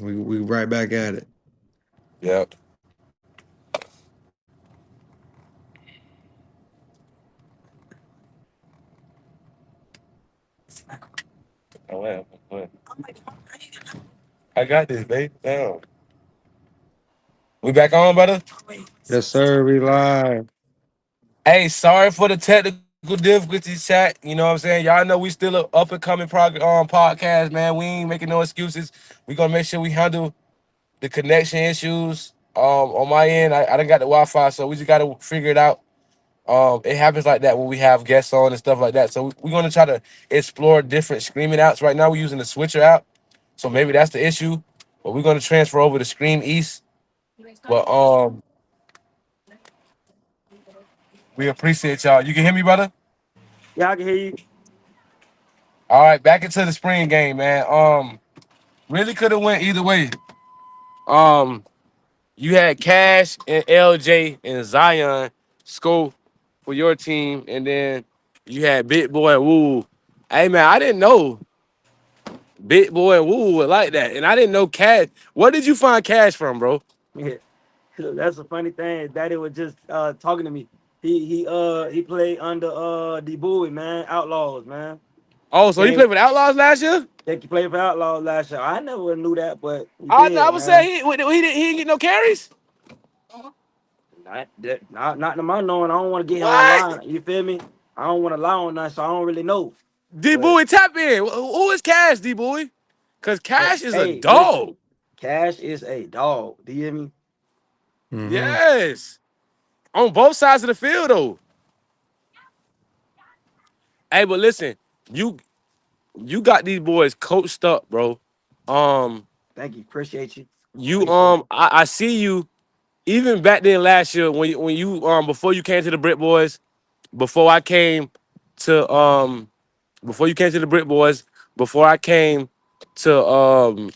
We right back at it. Yep. Oh, wait. I got this, babe. Damn. We back on, brother? Yes, sir. We live. Hey, sorry for the technical difficulties, chat. You know what I'm saying? Y'all know we still a up and coming podcast, man. We ain't making no excuses. We gonna make sure we handle the connection issues. On my end, I done got the Wi-Fi, so we just gotta figure it out. It happens like that when we have guests on and stuff like that. So we're gonna try to explore different streaming apps. Right now, we're using the Switcher app, so maybe that's the issue. But we're gonna transfer over to Scream East. But we appreciate y'all. You can hear me, brother? Yeah, I can hear you. All right, back into the spring game, man. Really could have went either way. Um, you had Cash and LJ and Zion score for your team, and then you had Big Boy and Woo. Hey man, I didn't know Big Boy and Woo were like that, and I didn't know Cash. Where did you find Cash from, bro? Yeah. That's a funny thing. Daddy was just talking to me. He played under the Bowie, man, Outlaws, man. Oh, so he Came played with the Outlaws last year? He played for Outlaws last year. I never knew that, but he I did, would say man. he didn't get no carries. Not to my knowing. I don't want to get him on What? line. You feel me? I don't want to lie on that, so I don't really know. D But Boy tap in. Who is Cash, D Boy? Cause Cash is a hey, listen, dog. Cash is a dog. Do you hear me? Mm-hmm. Yes. On both sides of the field, though. Hey, but listen, you you got these boys coached up, bro. Um, Thank you. Appreciate you. you Appreciate you. I see you even back then last year when you before you came to the Brit Boys, before I came to before you came to the Brit Boys, before I came to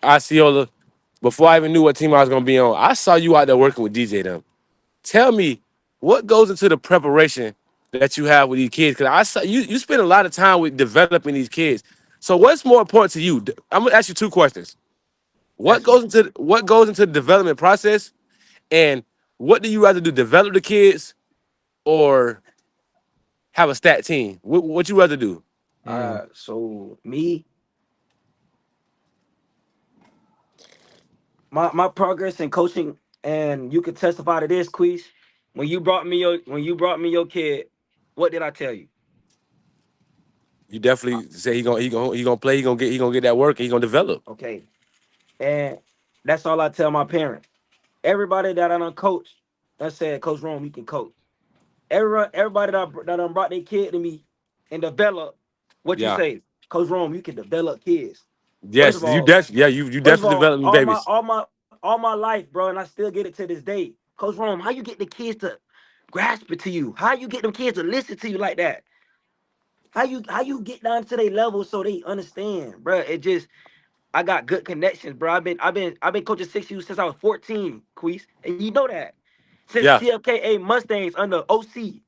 Osceola, before I even knew what team I was gonna be on, I saw you out there working with DJ them. Tell me what goes into the preparation that you have with these kids, because I saw you spend a lot of time with developing these kids. So what's more important to you? I'm gonna ask you two questions. Ask me. What goes into the development process, and what do you rather do? Develop the kids or have a stat team? What you rather do? Mm. So me, my progress in coaching, and you could testify to this, quiz. When you brought me your kid, what did I tell you? You definitely say he gonna play. He gonna get that work. And he gonna develop. Okay, and that's all I tell my parents. Everybody that I done coached, I said, Coach Rome, you can coach. Everybody that done brought their kid to me and develop, what you Yeah. say, Coach Rome, you can develop kids. First Yes. of all, You First of definitely all, developing babies. all my life, bro, and I still get it to this day. Coach Rome, how you get the kids to grasp it to you? How you get them kids to listen to you like that? How you get down to their level so they understand, bro? It just I got good connections, bro. I've been coaching 6U since I was 14, Queese, and you know that. Since Yeah. TFKA Mustangs under OC.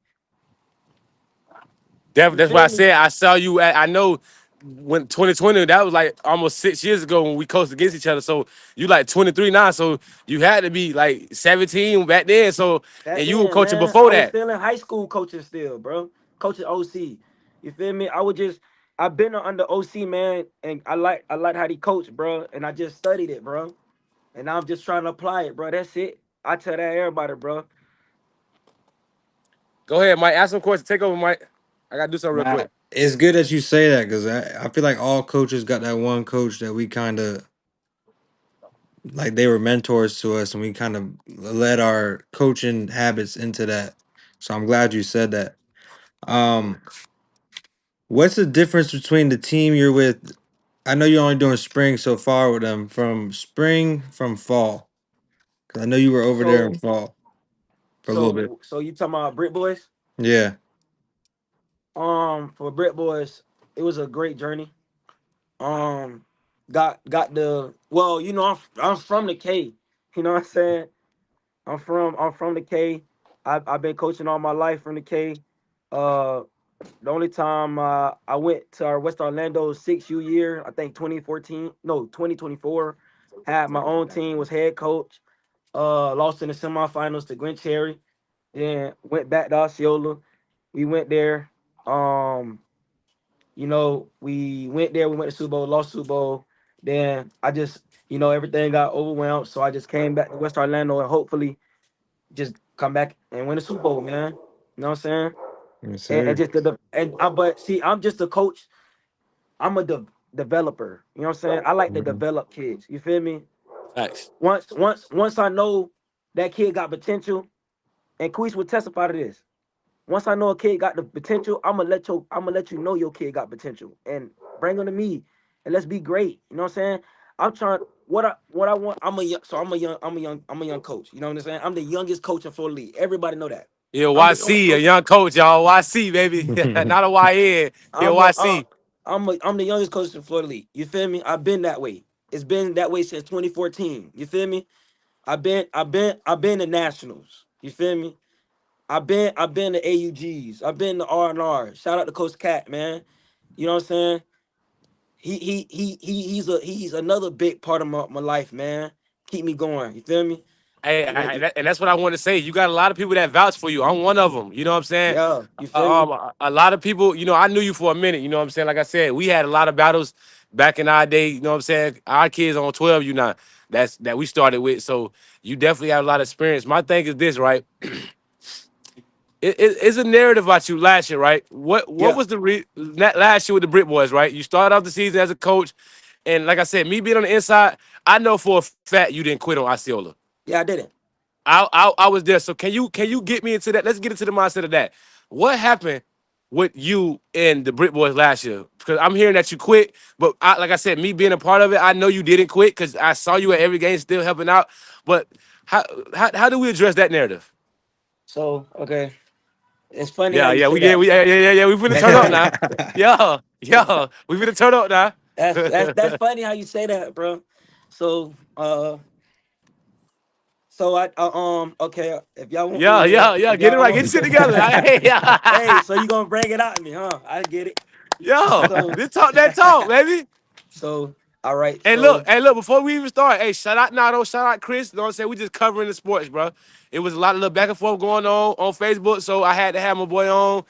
You That's why feel I me? said I saw you at. I know when 2020, that was like almost 6 years ago when we coached against each other. So you like 23 now. So you had to be like 17 back then. So Back and you were then, coaching man, before I was that. still in high school coaching still, bro. Coaching OC. You feel me? I've been under OC, man, and I like how he coached, bro. And I just studied it, bro. And now I'm just trying to apply it, bro. That's it. I tell that everybody, bro. Go ahead, Mike. Ask some questions. Take over, Mike. I gotta do something real Nah, quick. it's good that you say that because I feel like all coaches got that one coach that we kind of like they were mentors to us and we kind of led our coaching habits into that. So I'm glad you said that. Um, what's the difference between the team you're with? I know you're only doing spring so far with them. From fall, because I know you were over there in So fall for a little bit. so you talking about Brit Boys? Yeah. For Brit Boys, it was a great journey. Um, got the well, I'm from the K. You know what I'm saying? I'm from the K. I've been coaching all my life from the K. Uh, the only time I went to our West Orlando 6U year, I think 2014, no 2024. Had my own team, was head coach. Lost in the semifinals to Gwen Cherry. Then went back to Osceola. We went there. Um, we went there. We went to Super Bowl, lost Super Bowl. Then I just, everything got overwhelmed. So I just came back to West Orlando and hopefully just come back and win a Super Bowl, man. You know what I'm saying? Yes, And sir. just but see, I'm just a coach. I'm a developer. You know what I'm saying? I like to Mhm. develop kids. You feel me? Facts. Once I know that kid got potential, and Queese would testify to this. Once I know a kid got the potential, I'm gonna let you know your kid got potential and bring them to me and let's be great. You know what I'm saying? I'm trying what I want. I'm a young coach. You know what I'm saying? I'm the youngest coach in Florida League. Everybody know that. Yeah, I'm the only YC, a coach. young coach, y'all. YC, baby. Not a YN. Yeah, I'm a YC. I'm the youngest coach in Florida League. You feel me? I've been that way. It's been that way since 2014. You feel me? I've been the Nationals. You feel me? I've been to AUGs. I've been to R&R. Shout out to Coach Cat, man. You know what I'm saying? He's another big part of my life, man. Keep me going. You feel me? Hey, And and that's what I want to say. You got a lot of people that vouch for you. I'm one of them. You know what I'm saying? yeah, you feel me? A lot of people, I knew you for a minute. You know what I'm saying? Like I said, we had a lot of battles back in our day. You know what I'm saying? Our kids on 12, that we started with. So you definitely have a lot of experience. My thing is this, right? It's a narrative about you last year, right? What Yeah, was last year with the Brit Boys, right? You started off the season as a coach, and like I said, me being on the inside, I know for a fact you didn't quit on Osceola. yeah, I did it. I was there. So can you get me into that? Let's get into the mindset of that. What happened with you and the Brit Boys last year? Because I'm hearing that you quit, but like I said, me being a part of it, I know you didn't quit because I saw you at every game still helping out. But how how do we address that narrative? So okay, it's funny how Yeah, you yeah, say we yeah, that. we yeah, we finna turn up now. Yeah, yeah, we finna turn up now. That's funny how you say that, bro. So okay, if y'all want me Yeah, to, yeah, yeah. if Get it y'all right. Get want your shit together. hey, Yeah. so you gonna bring it out to me, huh? I get it. Yo, So this talk that talk, baby. so all right, And so look, before we even start, hey, shout out Nato, shout out Chris. You know what I'm saying? We just covering the sports, bro. It was a lot of little back and forth going on Facebook, so I had to have my boy on.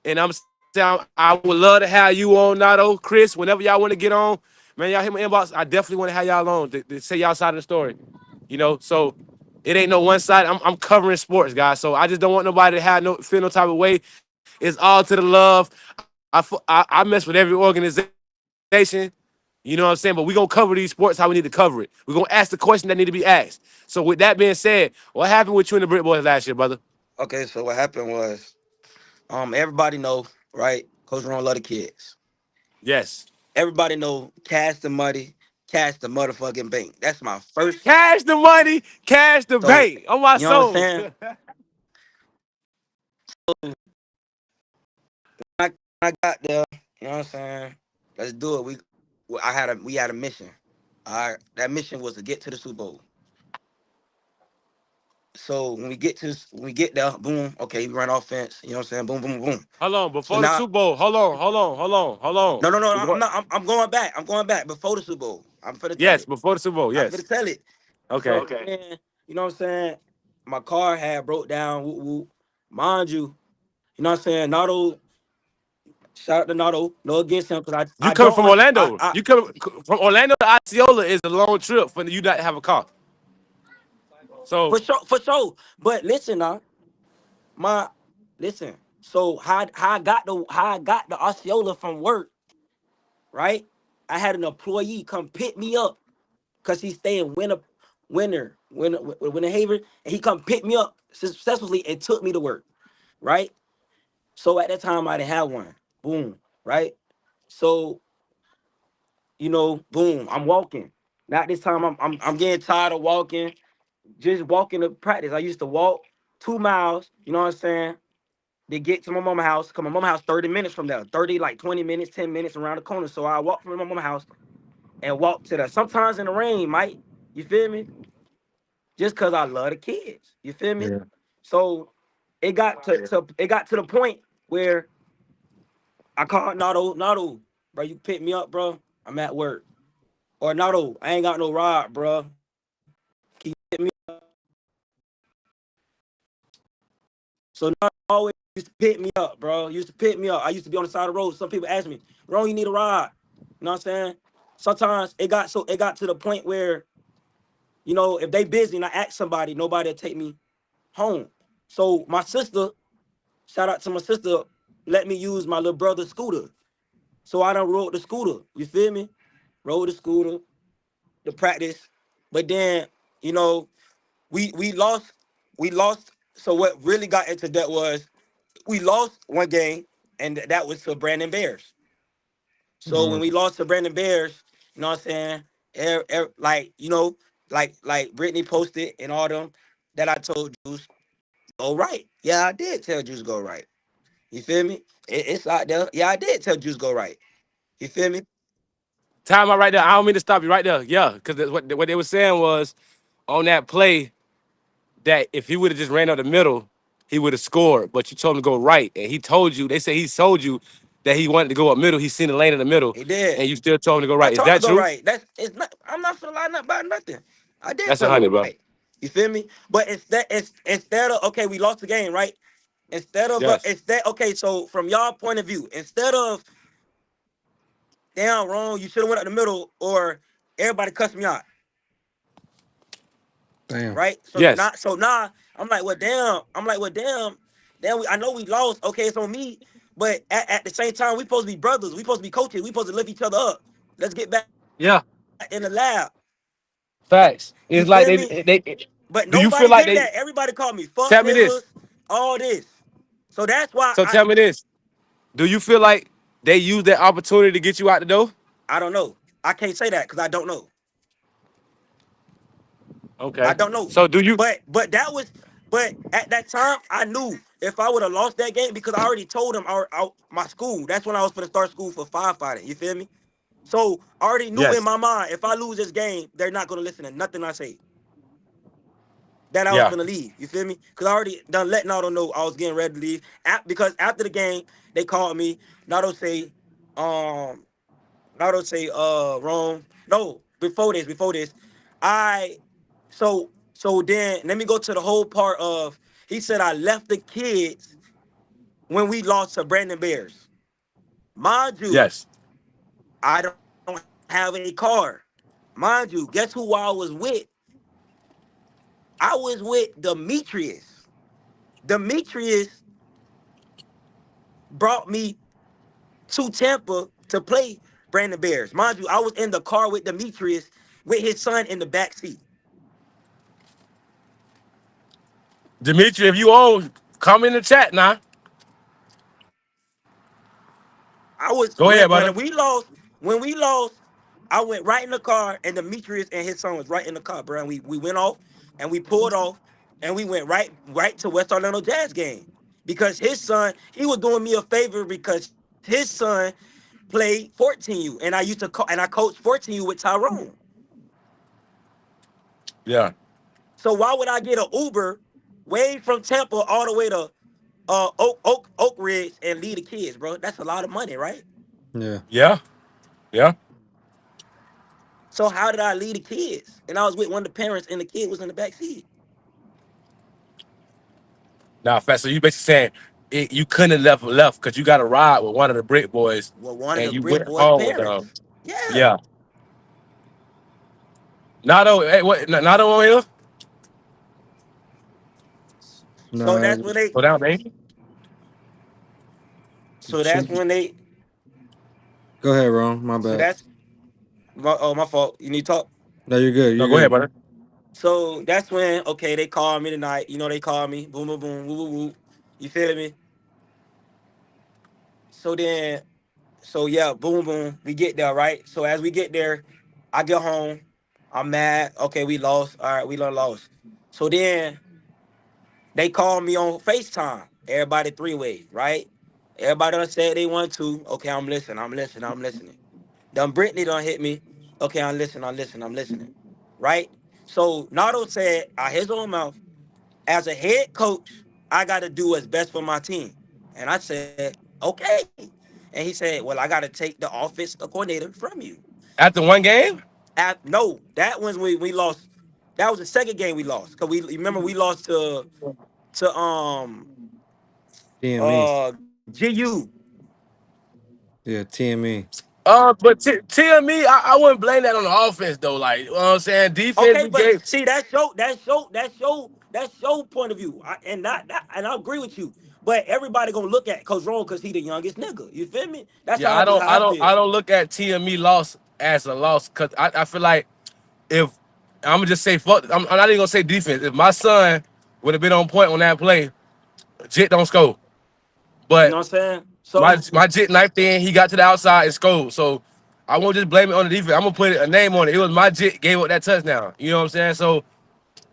And I'm saying I would love to have you on, Nato, Chris, whenever y'all want to get on. Man, y'all hit my inbox. I definitely want to have y'all on to say y'all side of the story. So it ain't no one side. I'm covering sports, guys. So I just don't want nobody to have no feel no type of way. It's all to the love. I mess with every organization. You know what I'm saying? But we gonna cover these sports how we need to cover it. We're gonna ask the question that need to be asked. So with that being said, what happened with you and the Brit Boys last year, brother? okay, so what happened was everybody know, right? Coach Ron love the kids. Yes. Everybody know cash the money, cash the motherfucking bank. That's my first. Cash the money, cash the So bank on my you know what I'm soul. saying? I got there, you know what I'm saying? Let's do it. We had a mission. All right, that mission was to get to the Super Bowl. So when we get there, boom, okay, we run offense, you know what I'm saying? Boom, boom, boom. Hold on, So before the now Super Bowl. Hold on. no, I'm Before- not I'm going back. I'm going back before the Super Bowl. I'm finna tell yes, it. before the Super Bowl. I'm Yes. finna tell it. So Okay. then, you know what I'm saying? My car had broke down, whoop, whoop. Mind you know what I'm saying? Nato, shout out to Nato, no against him, because You I coming don't from under Orlando? You coming from Orlando to Osceola is a long trip for you not to have a car. So for sure. But listen now, my listen. So how I got the Osceola from work, right? I had an employee come pick me up because he stay in Winter Haven, and he come pick me up successfully and took me to work, right? So at that time I didn't have one. Boom, right? So boom, I'm walking. Not this time. I'm getting tired of walking. Just walking to practice. I used to walk 2 miles. You know what I'm saying? To get to my mama house. Cause my mama house 30 minutes from there. 30, like 20 minutes, 10 minutes around the corner. So I walk from my mama house and walk to there. Sometimes in the rain, Mike. You feel me? Just cause I love the kids. You feel me? Yeah. So it got to the point where I called Nato, bro, you pick me up, bro. I'm at work. or Nato, I ain't got no ride, bro. Can you hit me up? So Nato always used to pick me up, bro. Used to pick me up. I used to be on the side of the road. Some people ask me, Ron, you need a ride. You know what I'm saying? Sometimes it got to the point where, if they busy and I ask somebody, nobody'll take me home. So my sister, shout out to my sister, let me use my little brother's scooter. So I done rode the scooter. You feel me? Rode the scooter to practice. But then, you know, we lost. We lost. So what really got into that was we lost one game, and that was to Brandon Bears. So when Mm. we lost to Brandon Bears, you know what I'm saying? Like, like Brittany posted and all them that I told Juice, go right. Yeah, I did tell Juice go right. You feel me? It's out there. Yeah, I did tell Juice go right. You feel me? Time out right there. I don't mean to stop you right there. Yeah, because what they were saying was on that play that if he would have just ran up the middle, he would have scored. But you told him to go right, and he told you. They say he told you that he wanted to go up middle. He seen the lane in the middle, He did. and you still told him to go I right. Is told him to that go true? right. That's it's not. I'm not finna lie not about nothing. I did That's a tell him to hundred, go bro. right. You feel me? But it's instead of okay, we lost the game, right? Yes. Instead okay, so from y'all point of view, instead of damn wrong, you should have went up the middle, or everybody cussed me out, Damn. right? Yes. So now I'm like, well, damn. I'm like, well, damn. Damn, I know we lost. Okay, it's on me. But at the same time, we supposed to be brothers. We supposed to be coaches. We supposed to lift each other up. Let's get back in the lab. Yeah. You feel me? Facts. It's like they. But nobody Do you did feel that. like they? Everybody called me fuck Tell niggas, me this. all this. So that's why So tell me this. Do you feel like they used that opportunity to get you out the door? I don't know. I can't say that because I don't know. I Okay. don't know. So do you? But at that time I knew if I would have lost that game because I already told them my school. That's when I was gonna start school for firefighting. You feel me? So I already knew in Yes. my mind if I lose this game, they're not gonna listen to nothing I say. That I was Yeah. gonna leave. You feel me? Because I already done let Nardo know I was getting ready to leave. Because after the game, they called me. Nardo say, um, wrong. No, before this, I so then let me go to the whole part of he said I left the kids when we lost to Brandon Bears. Mind you, Yes. I don't have a car. Mind you, guess who I was with? I was with Demetrius. Demetrius brought me to Tampa to play Brandon Bears. Mind you, I was in the car with Demetrius with his son in the back seat. Dimitri, if you own, come in the chat now. I was Go ahead, brother. when we lost, I went right in the car and Demetrius and his son was right in the car, bro. And we went off and we pulled off and we went right to West Orlando Jazz game. Because his son, he was doing me a favor because his son played 14U and I coached 14U with Tyrone. Yeah. So why would I get an Uber way from Tampa all the way to Oak Ridge and leave the kids, bro? That's a lot of money, right? Yeah. Yeah. Yeah. So how did I leave the kids? And I was with one of the parents, and the kid was in the back seat. Now, fast. So you basically saying you couldn't have left because you got a ride with one of the Brick boys, Well, one of and the you Brick went boys' home with them. parents. Yeah, Yeah. Nado, hey, what? Nado on here? so Nah. that's when they. Go down, baby. So that's Shoot. when they. Go ahead, Ron. My So bad. that's my fault. You need to talk. No, you're good. No, You're go ahead, good. brother. So that's when they called me tonight. They called me. Boom, boom, boom, woo, woo, woo. You feel me? So then, so yeah, boom, boom. We get there, right? So as we get there, I get home. I'm mad. Okay, we lost. All right, we done lost. So then they called me on FaceTime. Everybody three-way, right? Everybody done said they want to. Okay, I'm listening. I'm listening. I'm listening. Done Brittany done hit me. Okay, I'm listening. I'm listening. I'm listening. Right? So Nardo said out his own mouth, as a head coach, I got to do what's best for my team. And I said, okay. And he said, well, I got to take the offense coordinator from you. After one game? No, that one's we lost. That was the second game we lost. Cause we remember we lost to TME. GU. Yeah, TME. But tell me, I wouldn't blame that on the offense though. Like, you know what I'm saying? Defense, Okay, we but gave. see that's your point of view. And not that and I agree with you. But everybody gonna look at Coach Roll because he the youngest nigga. You feel me? That's Yeah, how I just don't, how I I don't, feel. I don't look at TME loss as a loss because I feel like if I'm gonna just say fuck, I'm not even gonna say defense. If my son would have been on point on that play, Jit don't score. You know But what I'm saying? So my Jit knifed in, he got to the outside and scored. So I won't just blame it on the defense. I'm gonna put a name on it. It was my Jit gave up that touchdown. You know what I'm saying? So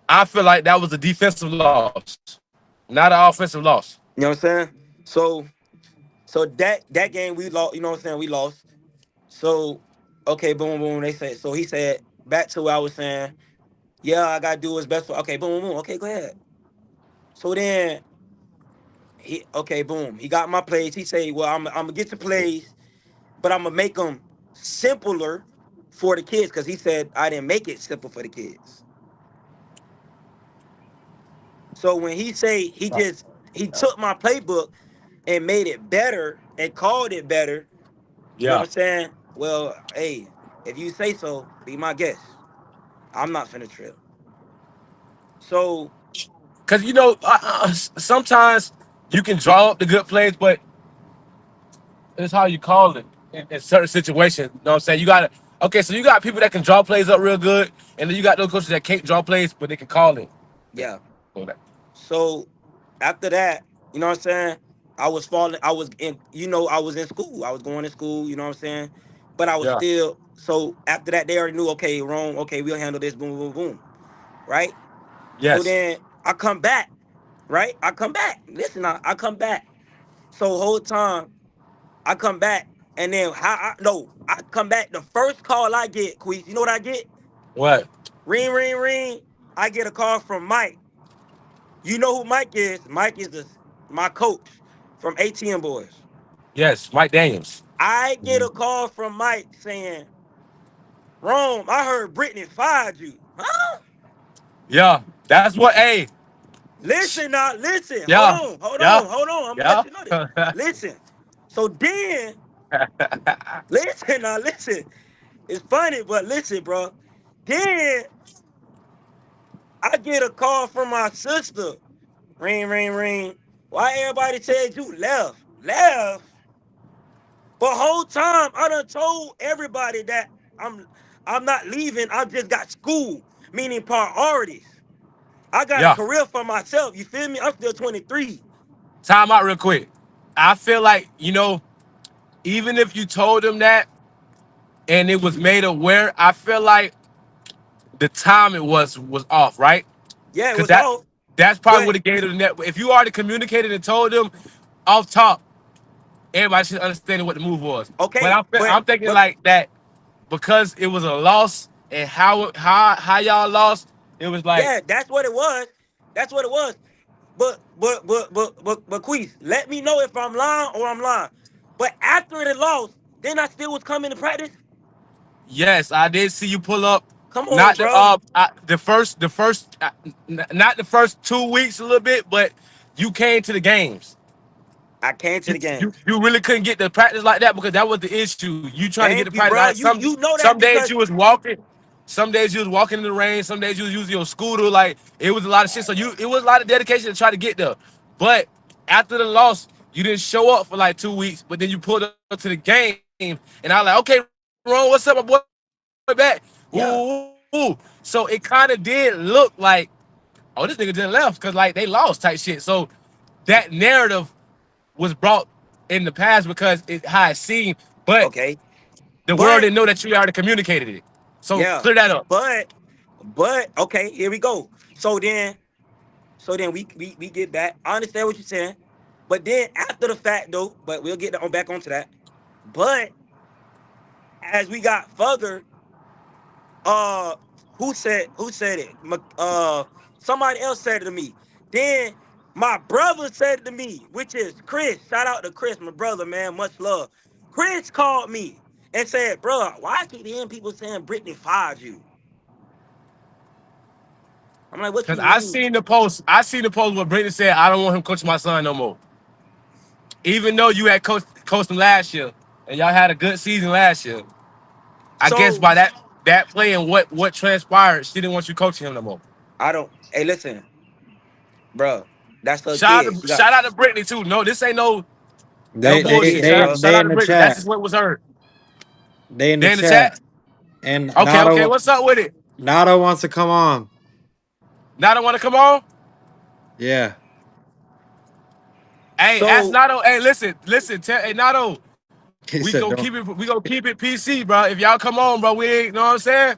I feel like that was a defensive loss, not an offensive loss. you know what I'm saying? So that game we lost, you know what I'm saying? We lost. So okay, boom, boom. They said so he said back to what I was saying. Yeah, I gotta do what's best for okay, boom, boom. Okay, go ahead. So then he okay, boom. He got my plays. He say, well, I'm gonna get the plays, but I'm gonna make them simpler for the kids because he said I didn't make it simple for the kids. So when he say he took my playbook and made it better and called it better, you know Yeah. what I'm saying? Well, hey, if you say so, be my guest. I'm not finna trip. So Cause sometimes you can draw up the good plays, but it's how you call it in certain situations. You know what I'm saying? You got to okay. So you got people that can draw plays up real good, and then you got those coaches that can't draw plays, but they can call it. Yeah. yeah. So that- So after that, you know what I'm saying? I was falling. I was in. I was in school. I was going to school. You know what I'm saying? But I was Yeah. still. So after that, they already knew. Okay, wrong. Okay, we'll handle this. Boom, boom, boom. Right. So Yes. then I come back. Right. I come back. Listen, I come back. So whole time I come back, and then how I no, I come back. The first call I get, Queez, you know what I get? What? Ring, ring, ring. I get a call from Mike. You know who Mike is? Mike is my coach from ATM Boys. Yes. Mike Daniels. I get a call from Mike saying, Rome, I heard Brittany fired you. Huh? Yeah. That's what. Hey. Listen now, listen. Hold Yeah. on, hold Yeah. on, hold on. I'm gonna let Yeah. you know this. Listen. So then, listen now, listen. It's funny, but listen, bro. Then I get a call from my sister. Ring, ring, ring. Why everybody said you left? Left? But whole time I done told everybody that I'm I'm not leaving. I just got school, meaning priorities. I got a Yeah. career for myself. You feel me? I'm still 23. Time out real quick. I feel like even if you told them that and it was made aware, I feel like the time it was off, right? Yeah, it Because was off. that's probably But what it gave to the net. If you already communicated and told them off top, everybody should understand what the move was. But okay, I'm thinking but like that because it was a loss and how y'all lost. It was like yeah, that's what it was. That's what it was. But Queez, let me know if I'm lying or I'm lying. But after the loss, then I still was coming to practice. yes, I did see you pull up. Come on, Not the bro. not the first 2 weeks a little bit, but you came to the games. I came to you, the you games. you really couldn't get the practice like that because that was the issue. You trying to get the Thank you, practice bro. like You know some that days because you was walking, some days you was walking in the rain, some days you was using your scooter. Like it was a lot of shit. So it was a lot of dedication to try to get there. But after the loss, you didn't show up for like 2 weeks, but then you pulled up to the game, and I was like, okay, Ron, what's up, my boy back? Ooh. yeah, So it kind of did look like, oh, this nigga didn't left because like they lost type shit. So that narrative was brought in the past because how it seemed, but okay. the world didn't But know that you already communicated it. So yeah, clear that up. but okay, here we go. So then we get back. I understand what you're saying. But then after the fact though, but we'll get back onto that. But as we got further, uh who said it? Somebody else said it to me. Then my brother said it to me, which is Chris. Shout out to Chris, my brother, man. Much love. Chris called me and said, bro, why I keep hearing people saying Brittany fired you? I'm like, what Cause you I mean? seen the post. I seen the post where Brittany said, "I don't want him coaching my son no more." Even though you had coached him last year, and y'all had a good season last year. I guess So by that play and what transpired, she didn't want you coaching him no more. I don't. Hey, listen, bro. That's her Shout kid. out She to got shout out to Brittany too. No, this ain't no They they bullshit. bullshit, they bro. Shout they out in to the Brittany. That's chat. just what was heard. They in the They in the chat. chat. And Okay, okay. What's up with it? Nado wants to come on. Now don't want to come on. Yeah. Hey, ask So Nato. Hey, listen. Hey, Nato. He said don't. We gonna keep it PC, bro. If y'all come on, bro, we ain't know what I'm saying.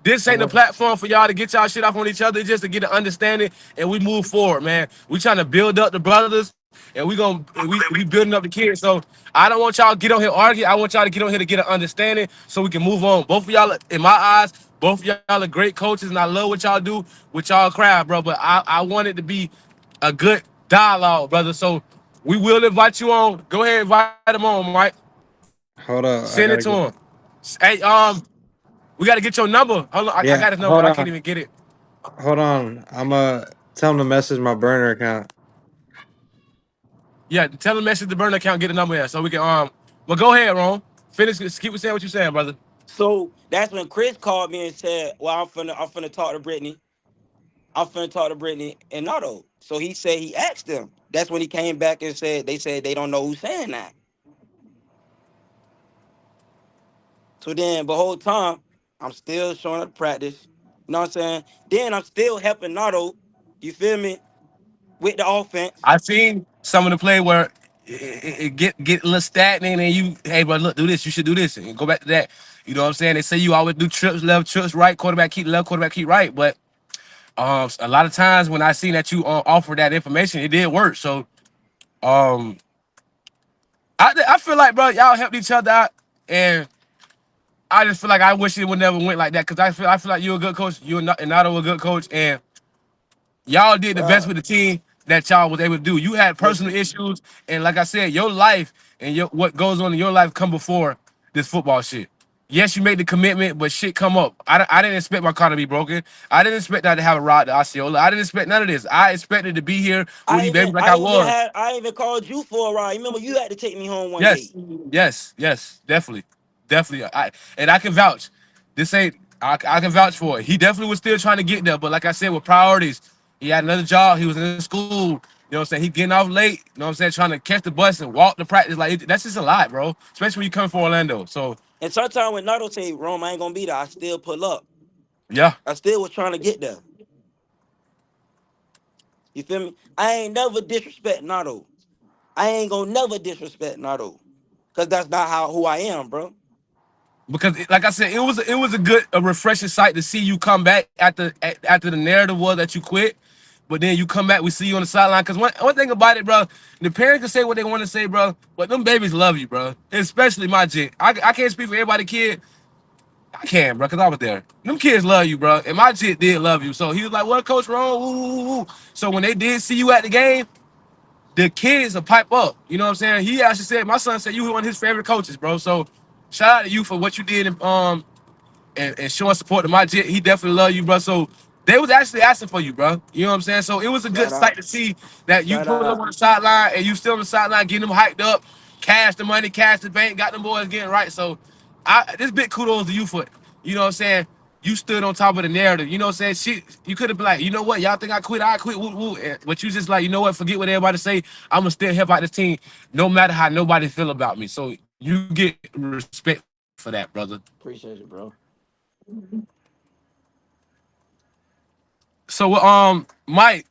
This ain't the Oh, platform for y'all to get y'all shit off on each other, just to get an understanding and we move forward, man. We trying to build up the brothers and we building up the kids. So I don't want y'all to get on here argue. I want y'all to get on here to get an understanding so we can move on. Both of y'all, in my eyes, both of y'all are great coaches, and I love what y'all do with y'all craft, bro. But I want it to be a good dialogue, brother. So we will invite you on. Go ahead, invite him on, Mike. hold up. Send I it to gotta him. get. Hey, we gotta get your number. Hold on, I got Yeah. his number, but I Hold can't on. even get it. Hold on. I'm tell him to message my burner account. Yeah, tell him message the burner account, get the number here so we can Well, go ahead, Ron. Finish. Keep saying what you're saying, brother. so that's when Chris called me and said, well, I'm finna talk to Brittany. I'm finna talk to Brittany and Otto. So he said he asked them. That's when he came back and said they don't know who's saying that. So then the whole time, I'm still showing up to practice. You know what I'm saying? Then I'm still helping Otto, you feel me, with the offense. I seen some of the play where it get a little stagnant, and you, hey, bro, look, do this. You should do this, and go back to that. You know what I'm saying? They say you always do trips left, trips right, quarterback keep left, quarterback keep right, but a lot of times when I seen that you offer that information, it did work. So um, I feel like, bro, y'all helped each other out, and I just feel like I wish it would never went like that because I feel like you're a good coach, and Nato a good coach, and y'all did the best Bruh, with the team that y'all was able to do. You had personal listen. issues, and like I said, your life and what goes on in your life come before this football shit. Yes, you made the commitment, but shit come up. I didn't expect my car to be broken. I didn't expect that to have a rod to Osceola. I didn't expect none of this. I expected to be here with you, baby, like I was. I even called you for a ride. Remember you had to take me home one Yes, day. yes, definitely, definitely. I can vouch. This ain't. I can vouch for it. He definitely was still trying to get there, but like I said, with priorities, he had another job. He was in school. You know what I'm saying? He getting off late. You know what I'm saying? Trying to catch the bus and walk to practice. That's just a lot, bro. Especially when you come from Orlando. So And sometimes when Nato say, Rome, I ain't gonna be there, I still pull up. yeah, I still was trying to get there. You feel me? I ain't never disrespect Nato. I ain't gonna never disrespect Nato. Cause that's not how who I am, bro. because like I said, it was a refreshing sight to see you come back after the narrative was that you quit, but then you come back, we see you on the sideline. Because one thing about it, bro, the parents can say what they want to say, bro, but them babies love you, bro. Especially my jit. I can't speak for everybody, kid. I can, bro, because I was there. Them kids love you, bro, and my jit did love you. So he was like, "What, Coach Ron?" Woo, woo, woo, woo. So when they did see you at the game, the kids will pipe up. You know what I'm saying? He actually said, my son said you were one of his favorite coaches, bro. So shout out to you for what you did and showing support to my jet. He definitely love you, bro. So they was actually asking for you, bro. You know what I'm saying? So it was a good Shout sight out. to see that you Shout put them out. on the sideline and you still on the sideline getting them hyped up, cash the money, cash the bank, got them boys getting right. So this big kudos to you for it. You know what I'm saying? You stood on top of the narrative. You know what I'm saying? Shit, you could have been like, you know what? Y'all think I quit, woo, woo. But you just like, you know what? Forget what everybody say. I'm gonna still help out this team no matter how nobody feel about me. So you get respect for that, brother. Appreciate it, bro. So Mike,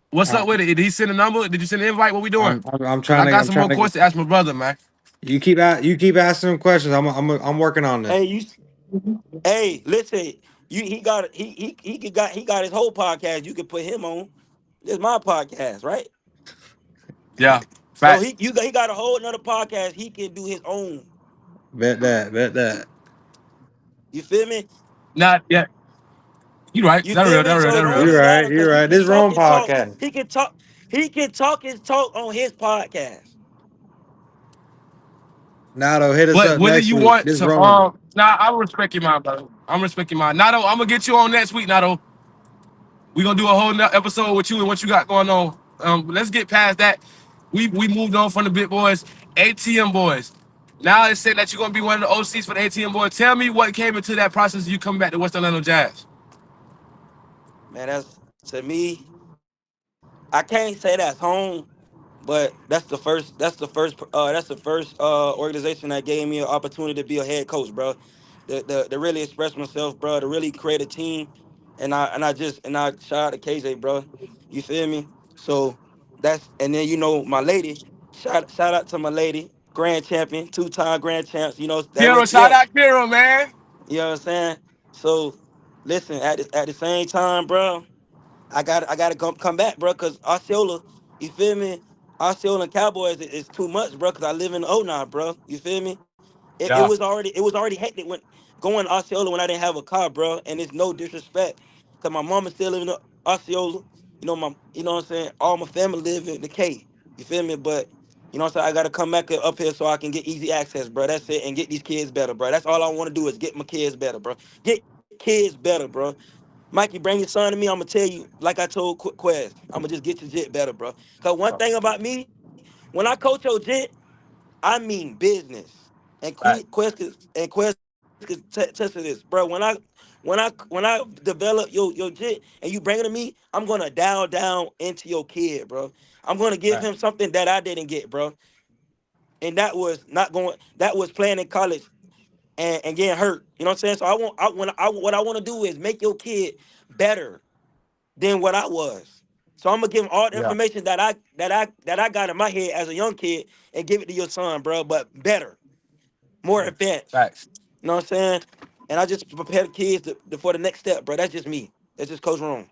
what's Uh, up with it? Did he send a number? Did you send an invite? What we doing? I'm Cause I trying to. got I'm some trying more to get. questions to ask my brother, man. You keep asking him questions. I'm working on Hey, this. you hey, listen, he got his whole podcast. You can put him on. This is my podcast, right? Yeah, So fact. he got a whole another podcast. He can do his own. Bet that. Bet that. You feel me? Not yet. You right. You That feel real. That me? real. So That it don't real. even You're right. matter You're because he right. can This talk wrong his talk. podcast. He can talk his talk on his podcast. Nado, hit us But up whether next you week. want This to Rome. I respect your mind, brother. I'm respecting mine. Nato, I'm gonna get you on next week, Nato. We're gonna do a whole episode with you and what you got going on. Let's get past that. We moved on from the big boys, ATM boys. Now it's said that you're gonna be one of the OCs for the ATM boys. Tell me what came into that process of you coming back to West Orlando Jazz. Man, that's to me. I can't say that's home, but that's the first organization that gave me an opportunity to be a head coach, bro. To really express myself, bro. To really create a team, and I shout out to KJ, bro. You feel me? So that's and then my lady. Shout out to my lady, grand champion, 2-time grand champs. That where Kira, she shout at. out Kira, man. You know what I'm saying? So listen, at the same time, bro. I gotta come back, bro, cause Osceola, you feel me? Osceola and Cowboys is too much, bro, cause I live in the O now, bro. You feel me? Yeah, It was already hectic when going to Osceola when I didn't have a car, bro. And it's no disrespect, cause my mama still living in Osceola. You know what I'm saying? All my family live in the K. You feel me? But what I'm saying, I gotta come back up here so I can get easy access, bro. That's it, and get these kids better, bro. That's all I want to do is get my kids better, bro. Get kids better, bro. Mikey, bring your son to me. I'm gonna tell you, like I told Quez, I'm gonna just get your jit better, bro. Cause one thing about me, when I coach your jit, I mean business. And right, Quest could test this, bro. When I develop your jit and you bring it to me, I'm gonna dial down into your kid, bro. I'm gonna give right. him something that I didn't get, bro. And that was playing in college and getting hurt. You know what I'm saying? So what I want to do is make your kid better than what I was. So I'm gonna give him all the Yeah, information that I got in my head as a young kid and give it to your son, bro. But better, more advanced. facts. You know what I'm saying? And I just prepare the kids for the next step, bro. That's just me. That's just Coach Room.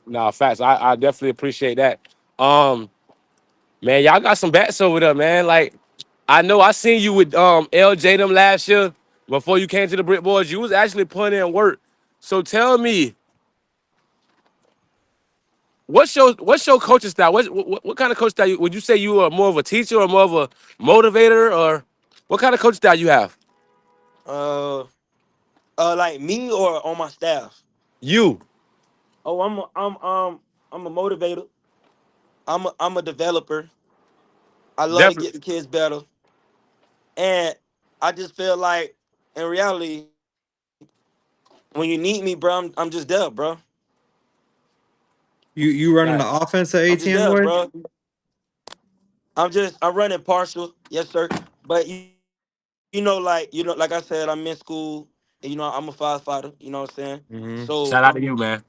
Nah, facts. I definitely appreciate that. Um, Man, y'all got some bats over there, man. Like, I know I seen you with LJ them last year before you came to the Brick Boys. You was actually putting in work. So tell me, what's your coaching style? What kind of coach style? Would you say you are more of a teacher or more of a motivator, or what kind of coach style you have? Uh, like me or on my staff? You Oh, I'm a motivator. I'm a developer. I love to definitely. get the kids better, and I just feel like in reality, when you need me, bro, I'm just there, bro. You running the Facts. offense at I'm just ATM there, boys? bro. I'm running partial, yes, sir. But like I said, I'm in school, and I'm a firefighter. You know what I'm saying? So Mm-hmm. Shout out to you, man.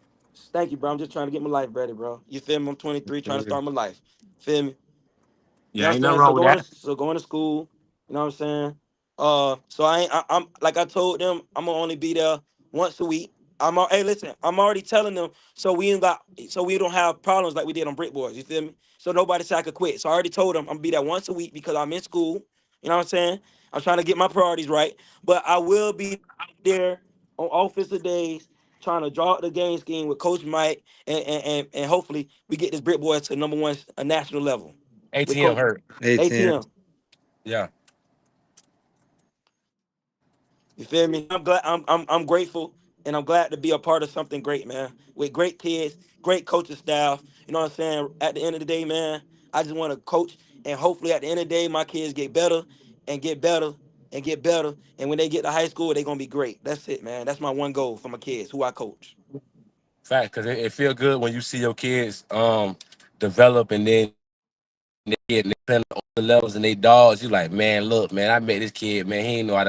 thank you, bro. I'm just trying to get my life ready, bro. You feel me? I'm 23, trying to start my life. Feel me? You know Yeah, what I'm ain't nothing saying? wrong with that. So going to school, you know what I'm saying? So I'm like I told them, I'm gonna only be there once a week. Hey, listen, I'm already telling them so we don't have problems like we did on Brick Boys. You feel me? So nobody said I could quit. So I already told them I'm gonna be there once a week because I'm in school. You know what I'm saying? I'm trying to get my priorities right, but I will be there on offensive days trying to draw up the game scheme with Coach Mike, and hopefully we get this Brick Boys to number one, a national level with ATM Coach hurt. ATM. ATM. Yeah, You feel me? I'm grateful and I'm glad to be a part of something great, man. With great kids, great coaching staff. You know what I'm saying? At the end of the day, man, I just want to coach and hopefully at the end of the day my kids get better and get better and get better. And when they get to high school, they're gonna be great. That's it, man. That's my one goal for my kids, who I coach. facts. Cause it feel good when you see your kids develop and then they get playing on the levels and they dogs. You like, man, look, man, I met this kid, man. He ain't know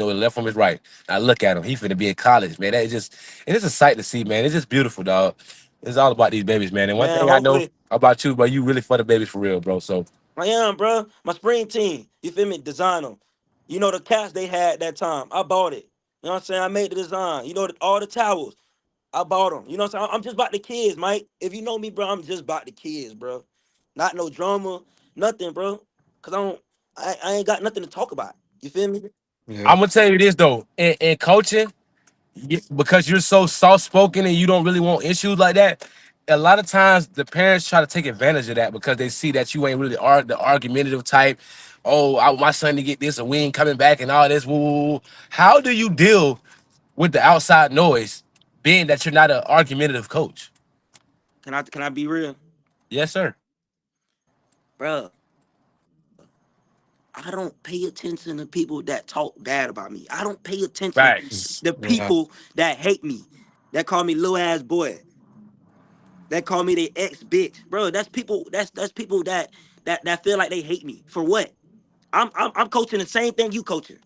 the left from his right. Now look at him. He finna be in college, man. It's a sight to see, man. It's just beautiful, dog. It's all about these babies, man. And one Man, thing I know hopefully about you, bro, you really for the babies for real, bro. So I am, bro. My spring team, you feel me? Design them. You know the cats they had that time. I bought it. You know what I'm saying? I made the design. All the towels. I bought them. You know what I'm saying? I'm just about the kids, Mike. If you know me, bro, I'm just about the kids, bro. Not no drama, nothing, bro. Cause I ain't got nothing to talk about. You feel me? Yeah. I'm gonna tell you this though, in coaching, because you're so soft spoken and you don't really want issues like that. a lot of times the parents try to take advantage of that because they see that you ain't really the argumentative type. Oh, I want my son to get this and we ain't coming back and all this. Woo, woo, woo. How do you deal with the outside noise, being that you're not an argumentative coach? Can I be real, Yes, sir. bro? I don't pay attention to people that talk bad about me. I don't pay attention to Right. people Yeah. that hate me, that call me little ass boy, that call me their ex bitch, bro. That's people. That's people that feel like they hate me for what? I'm coaching the same thing you coaching.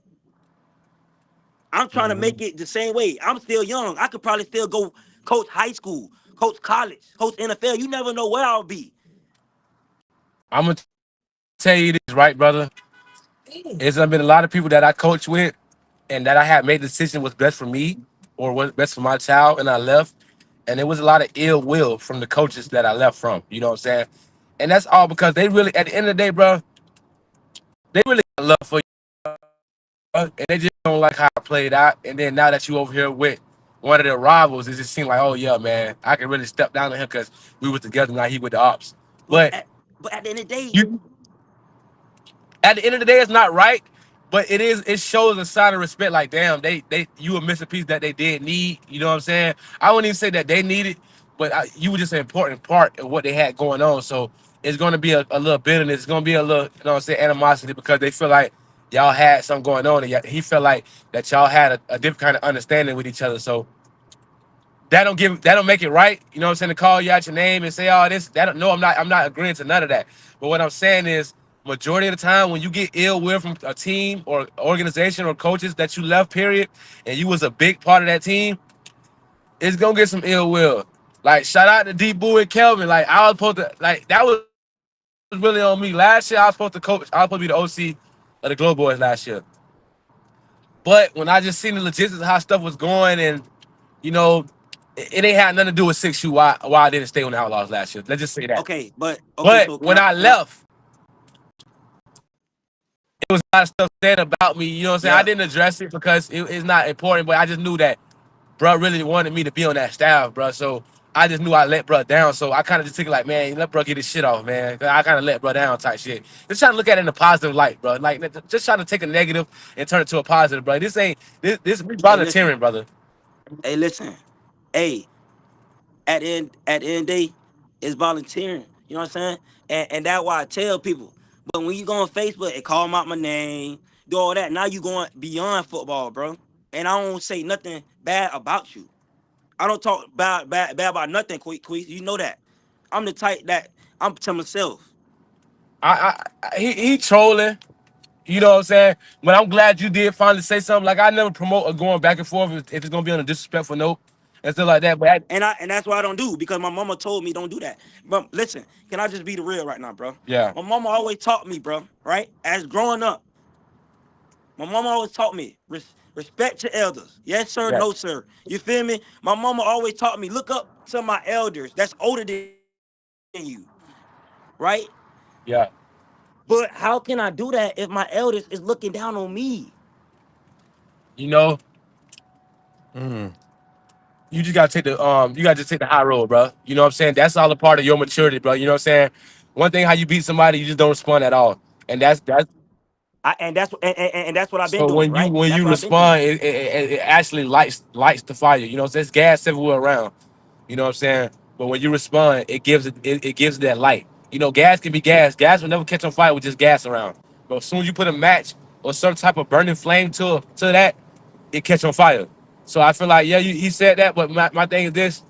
I'm trying to make Mhm. it the same way. I'm still young. I could probably still go coach high school, coach college, coach NFL. You never know where I'll be. I'm gonna tell you this, right, brother. There's been a lot of people that I coach with and that I had made the decision was best for me or was best for my child, and I left. And there was a lot of ill will from the coaches that I left from. You know what I'm saying? And that's all because they really, at the end of the day, bro, they really got love for you, and they just don't like how I played out. And then now that you over here with one of their rivals, it just seemed like, oh yeah, man, I can really step down on him because we were together. Now he with the ops. But But at the end of the day, you, at the end of the day, it's not right, but it is. It shows a sign of respect. Like, damn, they you a missing piece that they did need. You know what I'm saying? I wouldn't even say that they needed, but you were just an important part of what they had going on. So it's going to be a little bitterness. It's going to be a little, you know what I'm saying, animosity because they feel like y'all had something going on, and he felt like that y'all had a different kind of understanding with each other. So that don't make it right. You know what I'm saying? To call you out your name and say all this. That don't, no, I'm not agreeing to none of that. But what I'm saying is majority of the time when you get ill will from a team or organization or coaches that you left, period, and you was a big part of that team, it's gonna get some ill will. Like shout out to D Boo and Kelvin. Like I was supposed to like that was really on me. Last year I was supposed to coach, I was supposed to be the OC of the Glow Boys last year. But when I just seen the logistics of how stuff was going and you know, it ain't had nothing to do with 6U why I didn't stay on the Outlaws last year. Let's just say that. okay, but okay. But So when I left, it was a lot of stuff said about me. You know what I'm saying? I yeah, didn't address it because it's not important, but I just knew that bro really wanted me to be on that staff, bro. So I just knew I let bro down. So I kind of just took it like, man, let bro get his shit off, man. I kind of let bro down type shit. Just trying to look at it in a positive light, bro. Like just trying to take a negative and turn it to a positive, bro. This ain't this we hey, listen, volunteering, brother. hey, listen, hey. At the end day, it's volunteering. You know what I'm saying? And that's why I tell people. But when you go on Facebook and call them out my name, do all that, now you going beyond football, bro. And I don't say nothing bad about you. I don't talk bad about nothing, Queez. You know that. I'm the type that I'm to myself. He trolling. You know what I'm saying? But I'm glad you did finally say something. Like I never promote a going back and forth if it's gonna be on a disrespectful note and stuff like that. But And that's what I don't do because my mama told me don't do that. But listen, can I just be the real right now, bro? yeah, My mama always taught me, bro, right? As growing up, my mama always taught me respect your elders. Yes, sir, yeah, no, sir. You feel me? My mama always taught me look up to my elders that's older than you, right? yeah. But how can I do that if my elders is looking down on me? You know, Mm. you just gotta take the you gotta just take the high road, bro. You know what I'm saying? That's all a part of your maturity, bro. You know what I'm saying? One thing how you beat somebody, you just don't respond at all. And that's And that's what I've been so doing, when you right? when That's you what I've been doing. respond, it actually lights the fire. You know what I'm saying? It's gas everywhere around. You know what I'm saying? But when you respond, it gives it that light. You know, gas can be gas. Gas will never catch on fire with just gas around. But as soon as you put a match or some type of burning flame to that, it catch on fire. So I feel like he said that, but my thing is this: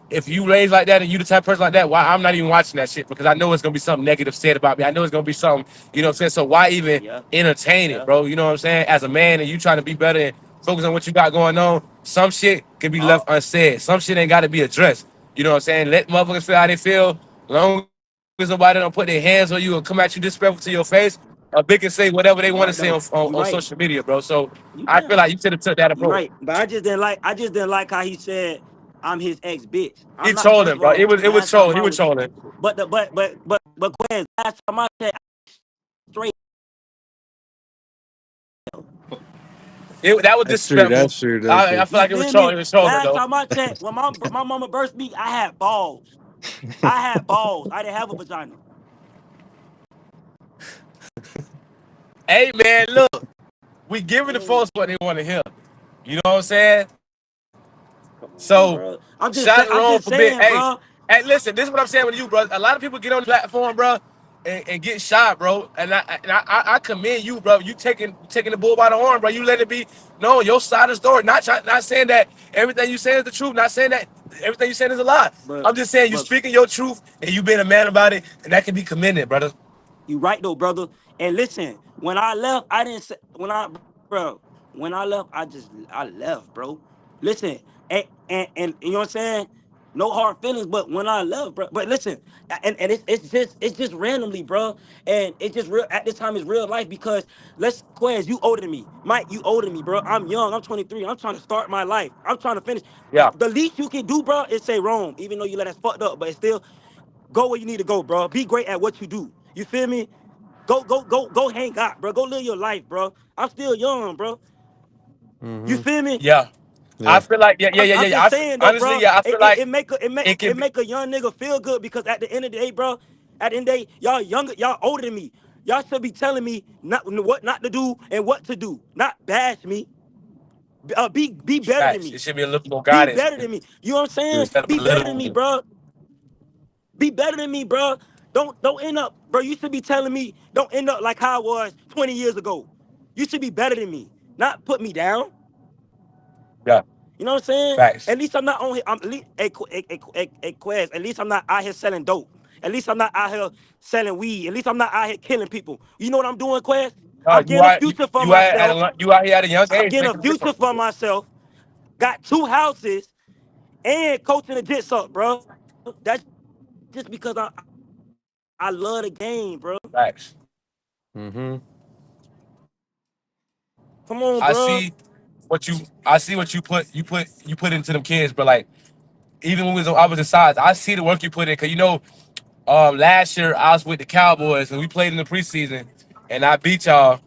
if you raised like that and you the type of person like that, why I'm not even watching that shit because I know it's gonna be something negative said about me. I know it's gonna be something, you know what I'm saying? So why even Yeah, entertain it, yeah. bro? You know what I'm saying? As a man and you trying to be better and focus on what you got going on, some shit can be Uh, left unsaid. Some shit ain't gotta be addressed. You know what I'm saying? Let motherfuckers feel how they feel. Long as nobody don't put their hands on you and come at you disrespectful to your face, they can say whatever they you want to right say though. You on right. social media, bro. So You I feel can. like you should have took that You approach. right. But I just didn't like how he said I'm his ex bitch. He I'm not. First trolling, of bro. all, It was last time trolling. He I was was, trolling. but Quez, last time I said straight That was That's true. disrespectful. That's true. That's I true. feel You like it was feel trolling. me? It was trolling Last though. time I checked, when my mama birthed me, I had balls. I had balls. I didn't have a vagina. Hey man, look, we giving the Mm, folks what they want to hear. You know what I'm saying? come So on, bro. shout it I'm wrong just for being. saying, Hey, bro. hey, listen, this is what I'm saying with you, bro. A lot of people get on the platform, bro, and get shot, bro. And I commend you, bro. You taking the bull by the horn, bro. You let it be known your side of the story. Not saying that everything you saying is the truth. Not saying that everything you saying is a lie. But I'm just saying you but speaking your truth and you being a man about it, and that can be commended, brother. you right though, brother. And listen, when I left, I didn't say bro. When I left, I left, bro. Listen, and you know what I'm saying? No hard feelings, but when I left, bro. But listen, and it's just randomly, bro. And it's just real at this time it's real life because let's Quez, you older than me. Mike, you older than me, bro. I'm young, I'm 23. I'm trying to start my life. I'm trying to finish. Yeah. The least you can do, bro, is say Rome, even though you let us fucked up, but it's still go where you need to go, bro. Be great at what you do. You feel me? Go hang out, bro. Go live your life, bro. I'm still young, bro. You Mm-hmm. feel me? Yeah. I Yeah. feel like I'm yeah. just saying though, Honestly, bro. yeah, I feel like It make a, it make it can it be. make a young nigga feel good because at the end of the day, bro, at the end of the day, y'all younger, y'all older than me. Y'all should be telling me not what not to do and what to do, not bash me. Be better than Facts. It me. should be a little more Be guidance better than me. You know what I'm saying? True. instead of Be better than me, belittling. bro. Be better than me, bro. Don't end up, bro. You should be telling me don't end up like how I was 20 years ago. You should be better than me, not put me down. Yeah. You know what I'm saying? Facts. At least I'm not on here. I'm at least a Quest. At least I'm not out here selling dope. At least I'm not out here selling weed. At least I'm not out here killing people. You know what I'm doing, Quest? I'm You getting a are future for you are at myself. you out here at a young I'm age getting a making a future difference. for myself. Got 2 houses and coaching the jits up, bro. That's just because I love the game, bro. Facts. Mm-hmm. Come on, I bro. see what you put into them kids, but like even when we was on opposite sides, I see the work you put in. Cause last year I was with the Cowboys and we played in the preseason and I beat y'all.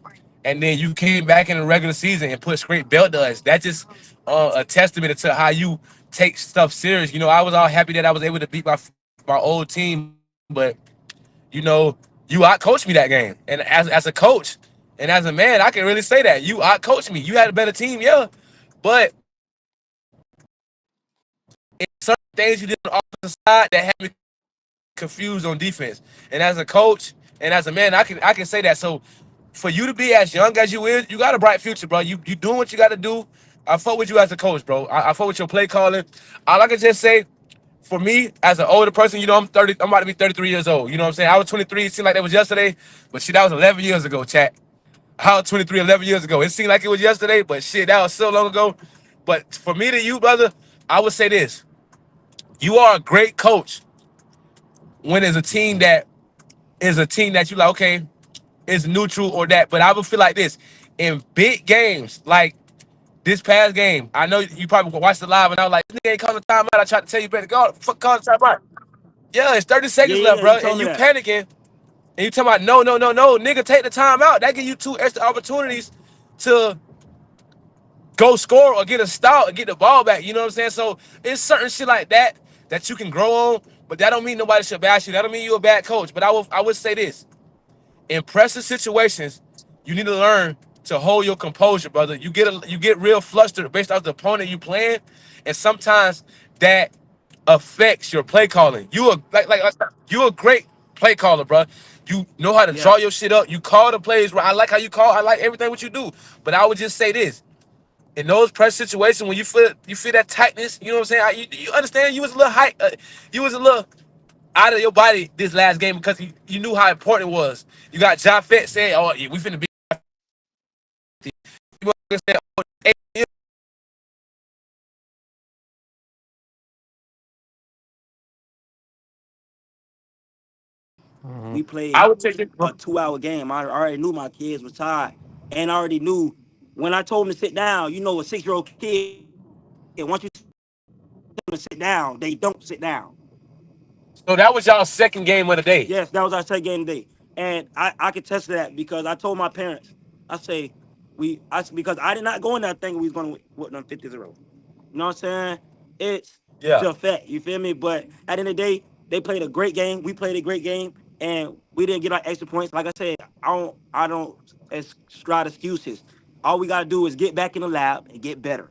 And then you came back in the regular season and put straight belt to us. That's just a testament to how you take stuff serious. I was all happy that I was able to beat my old team, but you out coached me that game. And as a coach and as a man, I can really say that you out coached me. You had a better team, yeah, but certain things you did on the offensive side that had me confused on defense. And as a coach and as a man, I can say that. So for you to be as young as you is, you got a bright future, bro. You doing what you got to do. I fuck with you as a coach, bro. I fuck with your play calling. All I can just say, for me as an older person, I'm 30. I'm about to be 33 years old. You know what I'm saying? I was 23. It seemed like that was yesterday, but shit, that was 11 years ago, chat. I was 23 11 years ago. It seemed like it was yesterday, but shit, that was so long ago. But for me to you, brother, I would say this: you are a great coach when there's a team that you like, okay, is neutral or that. But I would feel like this in big games, like this past game. I know you probably watched the live, and I was like, this nigga ain't calling the timeout. I tried to tell you better go. Fuck, call the timeout. Yeah, it's 30 Yeah, seconds yeah, left, yeah. You bro, told and me you that. panicking, and you talking about no, no, no, no, nigga, take the timeout. That give you two extra opportunities to go score or get a stop or get the ball back. You know what I'm saying? So it's certain shit like that you can grow on, but that don't mean nobody should bash you. That don't mean you a bad coach. But I would say this: in pressure situations, you need to learn to hold your composure, brother. You get real flustered based off the opponent you playing, and sometimes that affects your play calling. You a great play caller, bro. You know how to Yeah. draw your shit up. You call the plays right. I like how you call. I like everything what you do. But I would just say this: in those pressure situations when you feel that tightness, you know what I'm saying? You understand? You was a little height. You was a little out of your body this last game because you knew how important it was. You got John Fett saying, "Oh, yeah, we finna be." You saying, "Oh, hey, yeah." Mm-hmm. We I played would take it. a 2 hour game. I already knew my kids was tired. And I already knew when I told them to sit down, you know, a 6-year-old kid, once you tell them to sit down, they don't sit down. So that was y'all second game of the day. Yes, that was our second game today. And I could test that because I told my parents, I say, Because I did not go in there thinking we was gonna whoop them 50-0. You know what I'm saying? It's Yeah. just fact. You feel me? But at the end of the day, they played a great game. We played a great game, and we didn't get our extra points. Like I said, I don't stride excuses. All we gotta do is get back in the lab and get better.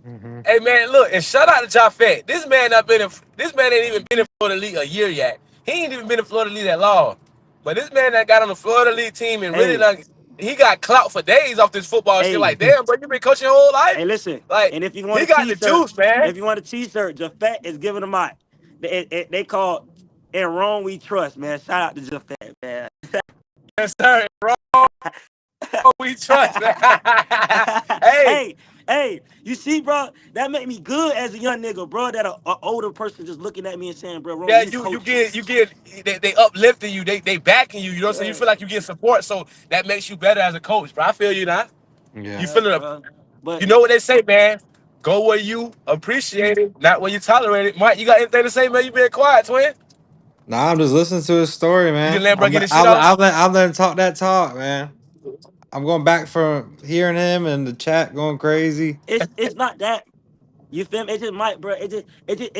Hmm. Hey man, look, and shout out to Jaffet. This man ain't even been in Florida League a year yet. He ain't even been in Florida League that long. But this man that got on the Florida League team and really Hey, like he got clout for days off this football shit. hey, Like, damn, bro, you been coaching your whole life? hey, listen. Like, And if you want he a got the T-shirt, juice, man. if you want a T-shirt, Jafet is giving them out. They call "In Rome We Trust," man. Shout out to Jafet, man. Yes, sir. Bro, we trust, man. Hey, hey, hey, you see, bro, that made me good as a young nigga, bro. That a older person just looking at me and saying, "Bro, Rome, yeah, you coaching." you get they uplifting you, they backing you, you know what I'm saying? You Yeah, feel like you get support, so that makes you better as a coach, bro. I feel you now. You Yeah. yeah, feeling bro. you But know what they say, man. Go where you appreciate it, not where you tolerate it. Mike, you got anything to say, man? You been quiet, twin. Nah, I'm just listening to his story, You just man. letting bro get his shit off. I'll let him talk that talk, man. I'm going back from hearing him and the chat going crazy. it's not that. You feel me? It just might, bro. It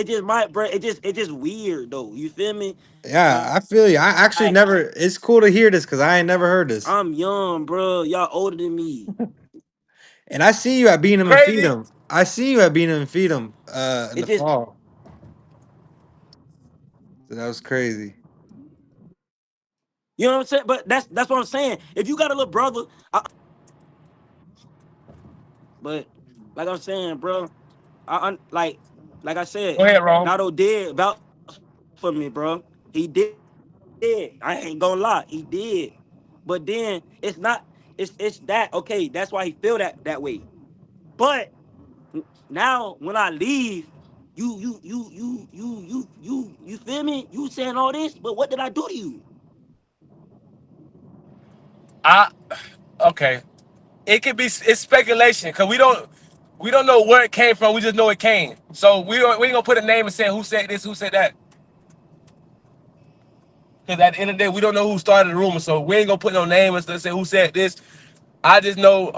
just might, bro. It just weird though. You feel me? Yeah, And I feel you. I actually like never. It's cool to hear this because I ain't never heard this. I'm young, bro. Y'all older than me. And I see you at Beat 'em and Feed Crazy. 'em. I see you at Beat 'em and Feed 'em in It the just fall. So that was crazy. You know what I'm saying? But that's what I'm saying. If you got a little brother, but like I'm saying, bro, like I said, Go ahead, Ron. Nato did vouch for me, bro. He did. I ain't gonna lie, he did. But then it's not. It's that okay? That's why he feel that way. But now when I leave, you feel me? You saying all this, but what did I do to you? I okay. It could be it's speculation because we don't know where it came from. We just know it came. So we ain't gonna put a name and say who said this, who said that. Because at the end of the day, we don't know who started the rumor. So we ain't gonna put no name and say who said this. I just know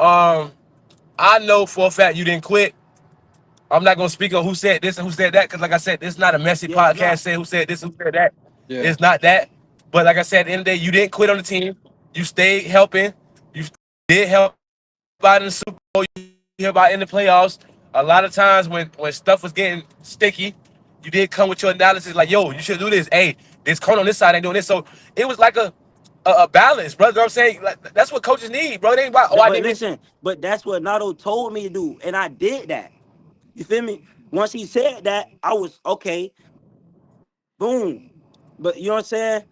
I know for a fact you didn't quit. I'm not gonna speak on who said this and who said that because, like I said, it's not a messy Yeah, it's podcast. not. Say who said this, who said that. Yeah. It's not that. But like I said, at the end of the day, you didn't quit on the team. You stayed helping. You did help out in the Super Bowl. You help out in the playoffs. A lot of times when stuff was getting sticky, you did come with your analysis like, "Yo, you should do this. Hey, this cone on this side ain't doing this." So it was like a balance, brother. You know what I'm saying, like, that's what coaches need, bro. They ain't about, oh, I But did this. listen, but that's what Nato told me to do, and I did that. You feel me? Once he said that, I was okay. Boom. But you know what I'm saying?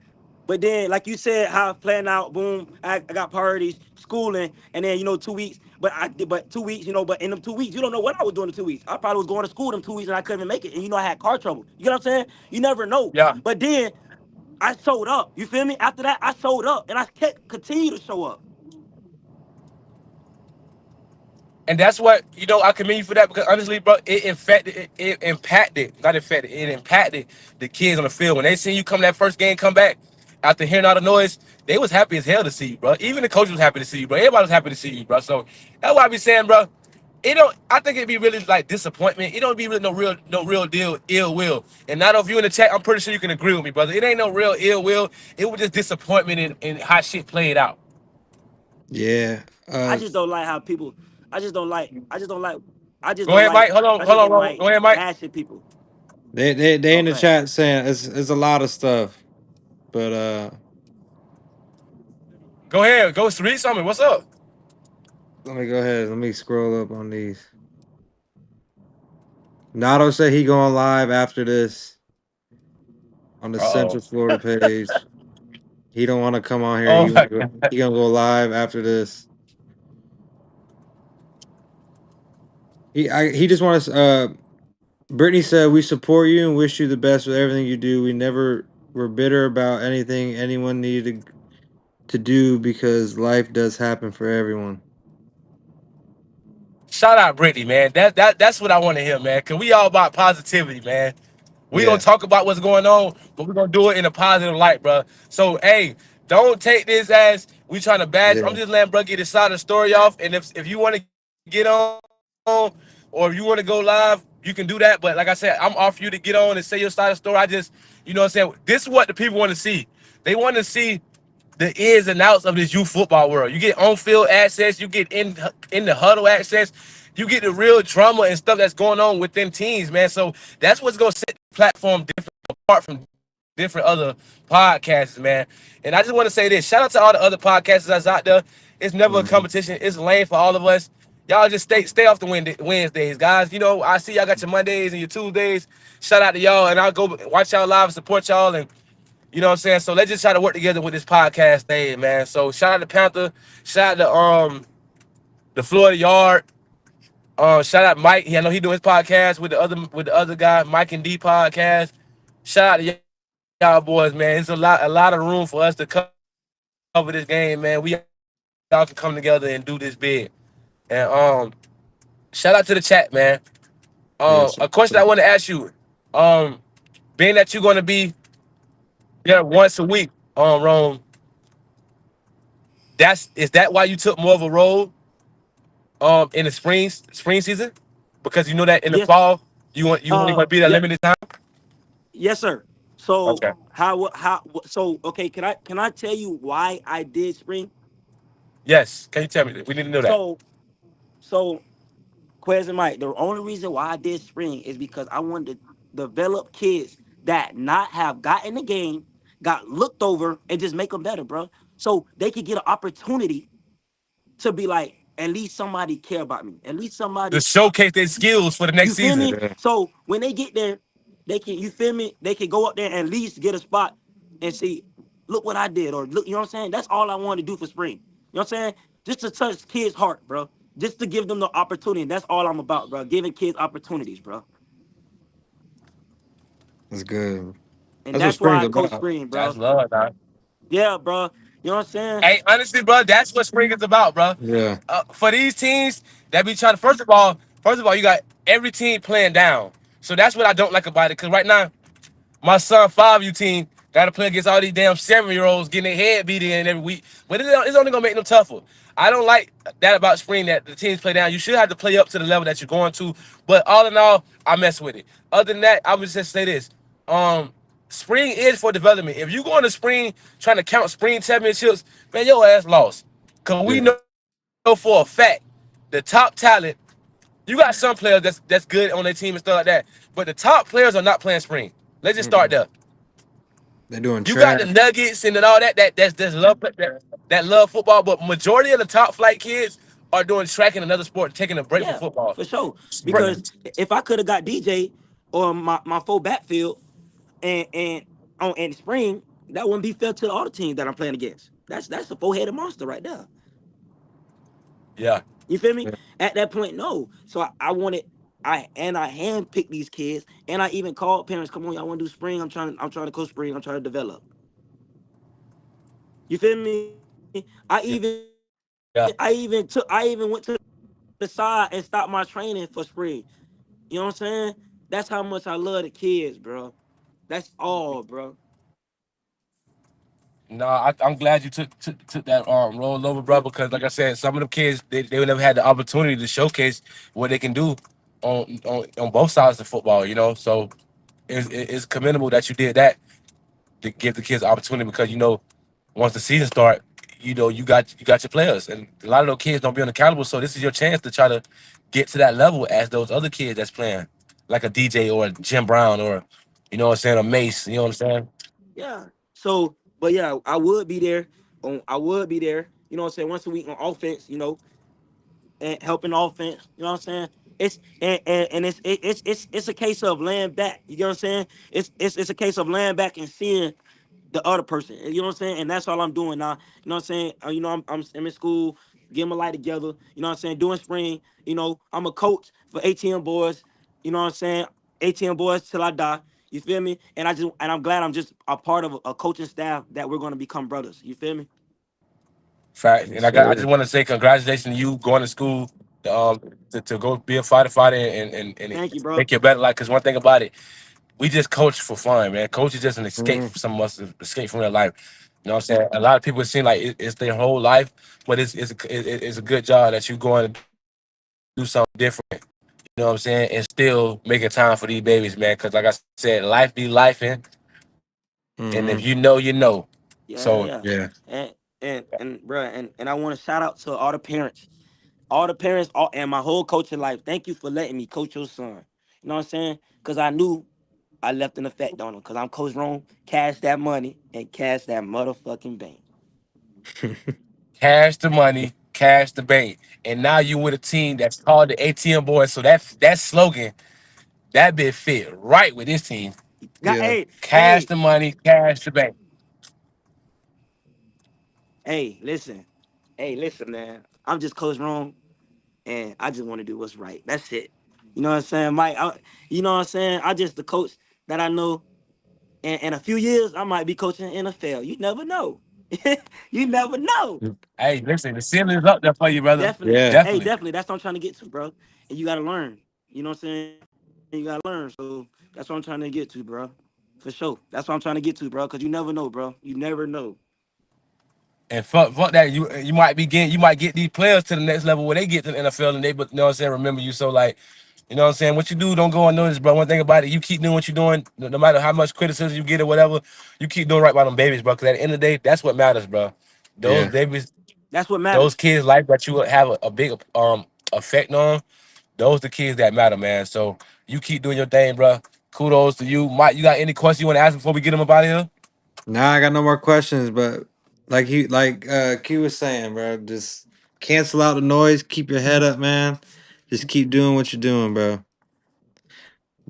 But then, like you said, how I planned out, boom, I got priorities, schooling, and then 2 weeks. But 2 weeks, but in them 2 weeks, you don't know what I was doing in 2 weeks. I probably was going to school them 2 weeks and I couldn't even make it. And I had car trouble. You know what I'm saying? You never know. Yeah. But then I showed up. You feel me? After that, I showed up and I kept continue to show up. And that's what I commend you for that because honestly, bro, it impacted, not infected, it impacted the kids on the field when they seen you come that first game, come back after hearing all the noise. They was happy as hell to see you, bro. Even the coach was happy to see you, bro. Everybody was happy to see you, bro. So that's why I be saying, bro. It don't. I think it'd be really like disappointment. It don't be really no real deal ill will. And not if you in the chat, I'm pretty sure you can agree with me, brother. It ain't no real ill will. It was just disappointment in how shit played out. Yeah. I just don't like how people. I just don't like. I just don't like. I just Go don't ahead, like. Mike. Hold on, I hold just on, don't Ron. like Go ahead, Mike. bashing people. They in the Okay. chat saying it's a lot of stuff. But Go ahead. Go read something. What's up? let me go ahead. Let me scroll up on these. Nato said he going live after this on the Uh-oh. Central Florida page. He don't want to come on here. Oh my God. He gonna go live after this. He just wants Brittany said we support you and wish you the best with everything you do. We never were bitter about anything anyone needed to do because life does happen for everyone. Shout out Brittany, man. That's what I want to hear, man. Cause we all about positivity, man. We gonna Yeah. talk about what's going on, but we're gonna do it in a positive light, bro. So hey, don't take this as We trying to badge. I'm Yeah. just letting bro get his side of the story off. And if you want to get on or if you want to go live, you can do that. But like I said, I'm off you to get on and say your side of the story. I just, what I'm saying, this is what the people want to see. They want to see the ins and outs of this youth football world. You get on field access, you get in the huddle access, you get the real drama and stuff that's going on within teams, man. So that's what's gonna set the platform different apart from different other podcasts, man. And I just want to say this: shout out to all the other podcasters that's out there. It's never a Hmm. competition. It's lame for all of us. Y'all just stay off the Wednesdays, guys. You know, I see y'all got your Mondays and your Tuesdays. Shout out to y'all, and I'll go watch y'all live and support y'all. And you know what I'm saying? So let's just try to work together with this podcast thing, man. So shout out to Panther, shout out to the Florida Yard. Shout out Mike. I know he doing his podcast with the other guy, Mike and D podcast. Shout out to y'all boys, man. It's a lot of room for us to cover this game, man. We all can come together and do this big. And shout out to the chat, man. A question I want to ask you. Yes. Being that you're gonna be there once a week, Rome, is that why you took more of a role in the spring season? Because you know that in the Yes. fall you only want to be there Yeah. limited time? Yes, sir. So Okay. so okay, can I tell you why I did spring? Yes. Can you tell me? We need to know that. So so Quez and Mike, the only reason why I did spring is because I wanted to develop kids that not have gotten the game, got looked over, and just make them better, bro. So they could get an opportunity to be like, at least somebody care about me. At least To somebody, showcase their skills for the you next feel season. me? Yeah. So when they get there, they can, you feel me? They can go up there and at least get a spot and see, look what I did, or look, you know what I'm saying? That's all I wanted to do for spring. You know what I'm saying? Just to touch kids' heart, bro. Just to give them the opportunity. That's all I'm about, bro. Giving kids opportunities, bro. That's good. And That's what that's why spring's I coach about. spring, That's bro. love, dog. Yeah, bro. You know what I'm saying? Hey, honestly, bro, that's what spring is about, bro. Yeah. For these teams that be trying to, first of all, you got every team playing down. So that's what I don't like about it. Cause right now, my son 5U team got to play against all these damn 7-year-olds getting their head beat in every week. But it's only gonna make them tougher. I don't like that about spring that the teams play down. You should have to play up to the level that you're going to. But all in all, I mess with it. Other than that, I would just say this. Um, Spring is for development. If you going to spring trying to count spring championships, man, your ass lost. Cause we Yeah. know for a fact the top talent. You got some players that's good on their team and stuff like that, but the top players are not playing spring. Let's just start there. Mm-mm. They're doing You got the track. Nuggets and all that's love that love football, but majority of the top flight kids are doing track in another sport, taking a break from Yeah, football. for sure. Right. Because if I could have got DJ or my full backfield and on in spring, that wouldn't be fair to the other teams that I'm playing against. That's a four-headed monster right there. Yeah. You feel me? Yeah. At that point, no. So I wanted I handpicked these kids, and I even called parents. Come on, y'all want to do spring? I'm trying to coach spring. I'm trying to develop. You feel me? Yeah. I even went to the side and stopped my training for spring. You know what I'm saying? That's how much I love the kids, bro. That's all, bro. No, I'm glad you took that role over, bro. Because like I said, some of the kids they would never had the opportunity to showcase what they can do on both sides of football. You know, so it's commendable that you did that to give the kids opportunity because once the season start, you got your players, and a lot of those kids don't be unaccountable. So this is your chance to try to get to that level as those other kids that's playing, like a DJ or a Jim Brown or what I'm saying, a Mace. You know what I'm saying? Yeah. So, but yeah, I would be there. I would be there. You know what I'm saying? Once a week on offense. And helping offense. You know what I'm saying? It's a case of laying back. You know what I'm saying? It's a case of laying back and seeing the other person. You know what I'm saying? And that's all I'm doing now. You know what I'm saying? I'm in school, getting my life together. You know what I'm saying? Doing spring. I'm a coach for ATM boys. You know what I'm saying? ATM boys till I die. You feel me? And I'm glad I'm just a part of a coaching staff that we're gonna become brothers. You feel me? Fact, and Yes, I just sir. want to say congratulations to you going to school um, to go be a fighter and Thank you, bro. make your better life. Because one thing about it, we just coach for fun, man. Coach is just an escape Mhm. from some of us, escape from real life. You know what I'm saying? A lot of people seem like it's their whole life, but it's a good job that you're going to do something different. You know what I'm saying? And still making time for these babies, man. Because like I said, life be lifing, and if you know, you know. So Yeah, yeah. Yeah. And bro, and I want to shout out to all the parents, and my whole coaching life. Thank you for letting me coach your son. You know what I'm saying? Because I knew I left an effect on him. Because I'm Coach Rome, cash that money and cash that motherfucking bank. cash the money, cash the bank, and now you with a team that's called the ATM boys. So that slogan that bit fit right with this team. Got Yeah. Cash the money, cash the bank. hey, listen, listen, man. I'm just Coach Rome, and I just want to do what's right. That's it. You know what I'm saying, Mike? You know what I'm saying? I just the coach that I know. In a few years, I might be coaching NFL. You never know. You never know. Hey, listen, the ceiling is up there for you, brother. Definitely. Yeah. Hey, Definitely. definitely. That's what I'm trying to get to, bro. And you gotta learn. You know what I'm saying? You gotta learn. So that's what I'm trying to get to, bro. For sure. That's what I'm trying to get to, bro. Cause you never know, bro. You never know. And fuck that, you might get these players to the next level where they get to the NFL and they, but you know what I'm saying, remember you. So like, you know what I'm saying, what you do don't go unnoticed, bro. One thing about it, you keep doing what you're doing, no matter how much criticism you get or whatever, you keep doing right by them babies, bro. Because at the end of the day, that's what matters, bro. Those Yeah. babies, That's what those matters. kids' life that you would have a big effect on, those the kids that matter, man. So you keep doing your thing, bro. Kudos to you, Mike. You got any questions you want to ask before we get them up out of here? Now I got no more questions, but Q was saying, bro, just cancel out the noise, keep your head up, man. Just keep doing what you're doing, bro.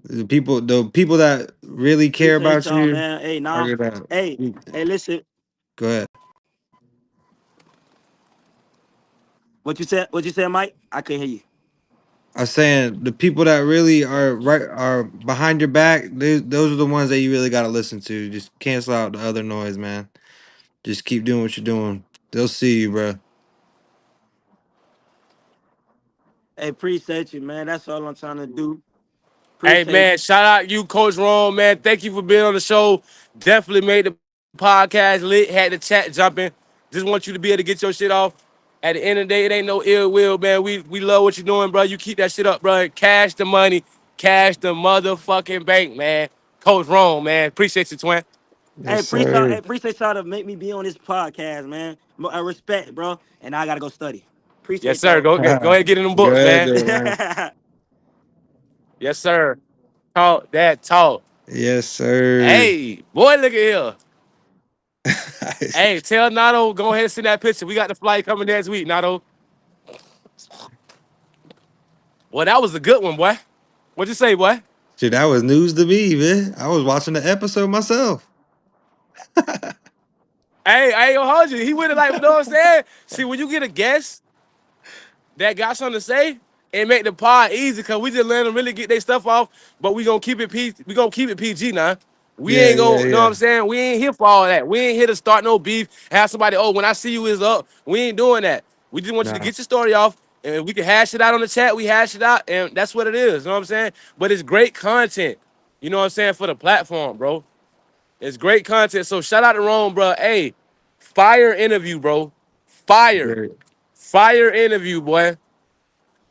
The people that really care Appreciate about y'all, you man. Hey, are nah. gonna Hey, hey, listen. go ahead. What you said? What you said, Mike? I couldn't hear you. I'm saying the people that really are behind your back, those are the ones that you really gotta listen to. Just cancel out the other noise, man. Just keep doing what you're doing. They'll see you, bro. Hey, appreciate you, man. That's all I'm trying to do. Hey Appreciate man, you. shout out you, Coach Ron, man. Thank you for being on the show. Definitely made the podcast lit, had the chat jumping. Just want you to be able to get your shit off. At the end of the day, it ain't no ill will, man. We love what you're doing, bro. You keep that shit up, bro. Cash the money, cash the motherfucking bank, man. Coach Ron, man. Appreciate you, twin. Hey, Yes, sir. appreciate y'all to make me be on this podcast, man. Respect, bro. And now I gotta go study. Yes, Appreciate sir. y'all. Go ahead, get in them Go books, ahead, man. though, man. Yes, sir. Talk that talk. Yes, sir. Hey, boy, look at here. Hey, tell Nato, go ahead and send that picture. We got the flight coming next week, Nato. Well, that was a good one, boy. What'd you say, boy? Dude, that was news to me, man. I was watching the episode myself. Hey, I ain't gonna hold you. He went like, you know what I'm saying? See, when you get a guest that got something to say, it make the pod easy because we just let them really get their stuff off. But we gonna keep it PG now. We Yeah, ain't yeah, gonna, you know what yeah. I'm saying? We ain't here for all that. We ain't here to start no beef. Have somebody, oh, when I see you is up. We ain't doing that. We just want you to Nah, get your story off. And if we can hash it out on the chat, we hash it out, and that's what it is. You know what I'm saying? But it's great content. You know what I'm saying, for the platform, bro. It's great content. So shout out to Rome, bro. Hey, fire interview, bro. Fire. great. Fire interview, boy.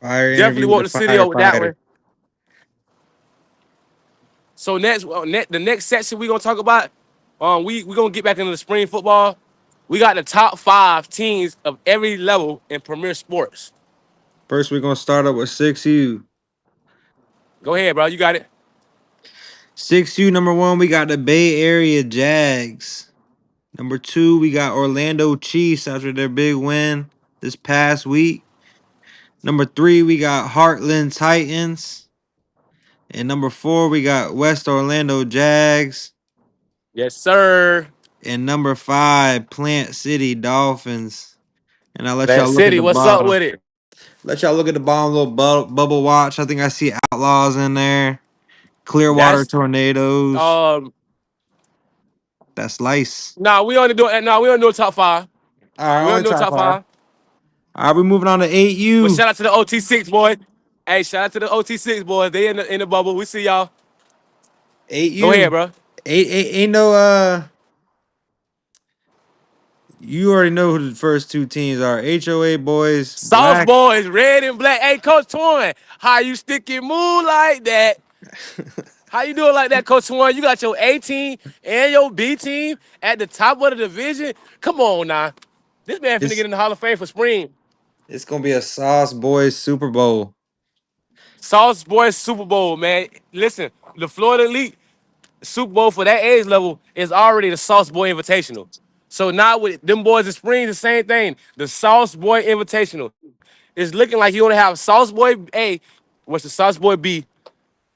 Fire Definitely interview with walked a the city up with that firefighter. one. So the next section we gonna talk about, we gonna get back into the spring football. We got the top 5 teams of every level in premier sports. First, we're gonna start up with 6U. Go ahead, bro. You got it. 6U number one, we got the Bay Area Jags. Number two, we got Orlando Chiefs after their big win this past week. Number three, we got Heartland Titans. And number four, we got West Orlando Jags. Yes, sir. And number five, Plant City Dolphins. And I'll let That y'all look at city, the what's up bottom. with it? Let y'all look at the bottom little bubble watch. I think I see Outlaws in there. Clearwater That's Tornadoes. um That's Lice. we only do a top 5. All right, We only only do a top top five. 5. All right, we're moving on to But 8U. shout out to the OT6 boys. Hey, shout out to the OT6 boys. They in the bubble. We see y'all. Go ahead, 8U. bro. Ain't no You already know who the first two teams are. HOA boys, Sauce black. boys, red and black. Hey, Coach Torn, how you stick your move like that? How you doing like that, Coach Torn? You got your A team and your B team at the top of the division. Come on now. This man finna get it's in the Hall of Fame for spring. it's gonna be a Sauce Boys Super Bowl. Sauce Boys Super Bowl, man. Listen, the Florida Elite Super Bowl for that age level is already the Sauce Boy Invitational. So now with them boys in spring, the same thing. The Sauce Boy Invitational. It's looking like you only have Sauce Boy A, what's the Sauce Boy B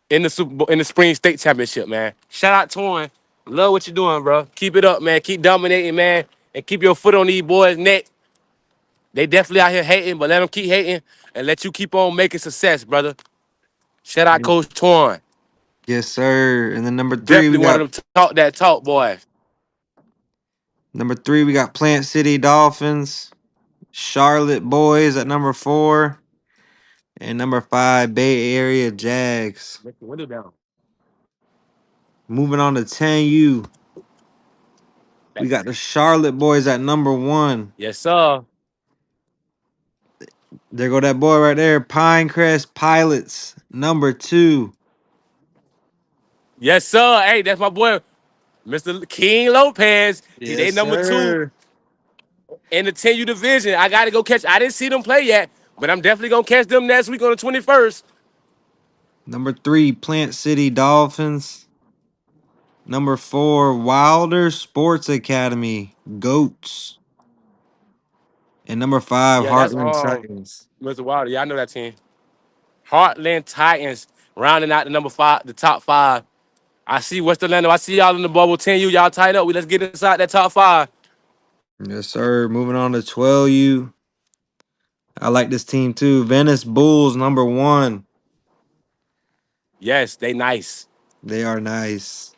in the Super Bowl in the spring state championship, man. Shout out Torn. Love what you're doing, bro. Keep it up, man. Keep dominating, man. And keep your foot on these boys' neck. They definitely out here hating, but let them keep hating and let you keep on making success, brother. Shout out Coach Torn. Yes, sir. And then Definitely one of them talk that talk, boys. number three, we got Plant City Dolphins, Charlotte Boys at number four, and number five, Bay Area Jags. Make the window down. Moving on to 10U, we got the Charlotte Boys at number one. Yes, sir. There go that boy right there, Pinecrest Pilots, number two. Yes, sir. Hey, that's my boy, Mr. King Lopez. They Yes, number two sir. in the 10U division. I got to go catch. I didn't see them play yet, but I'm definitely going to catch them next week on the 21st. Number three, Plant City Dolphins. Number four, Wilder Sports Academy, Goats. And number five, Yeah, that's Heartland Titans. Mr. Wilder. Yeah, I know that team. Heartland Titans rounding out the number five, the top five. I see West Orlando. I see y'all in the bubble. 10U, y'all tied up. Let's get inside that top five. Yes, sir. Moving on to 12U. I like this team too. Venice Bulls, number one. Yes, they nice. They are nice.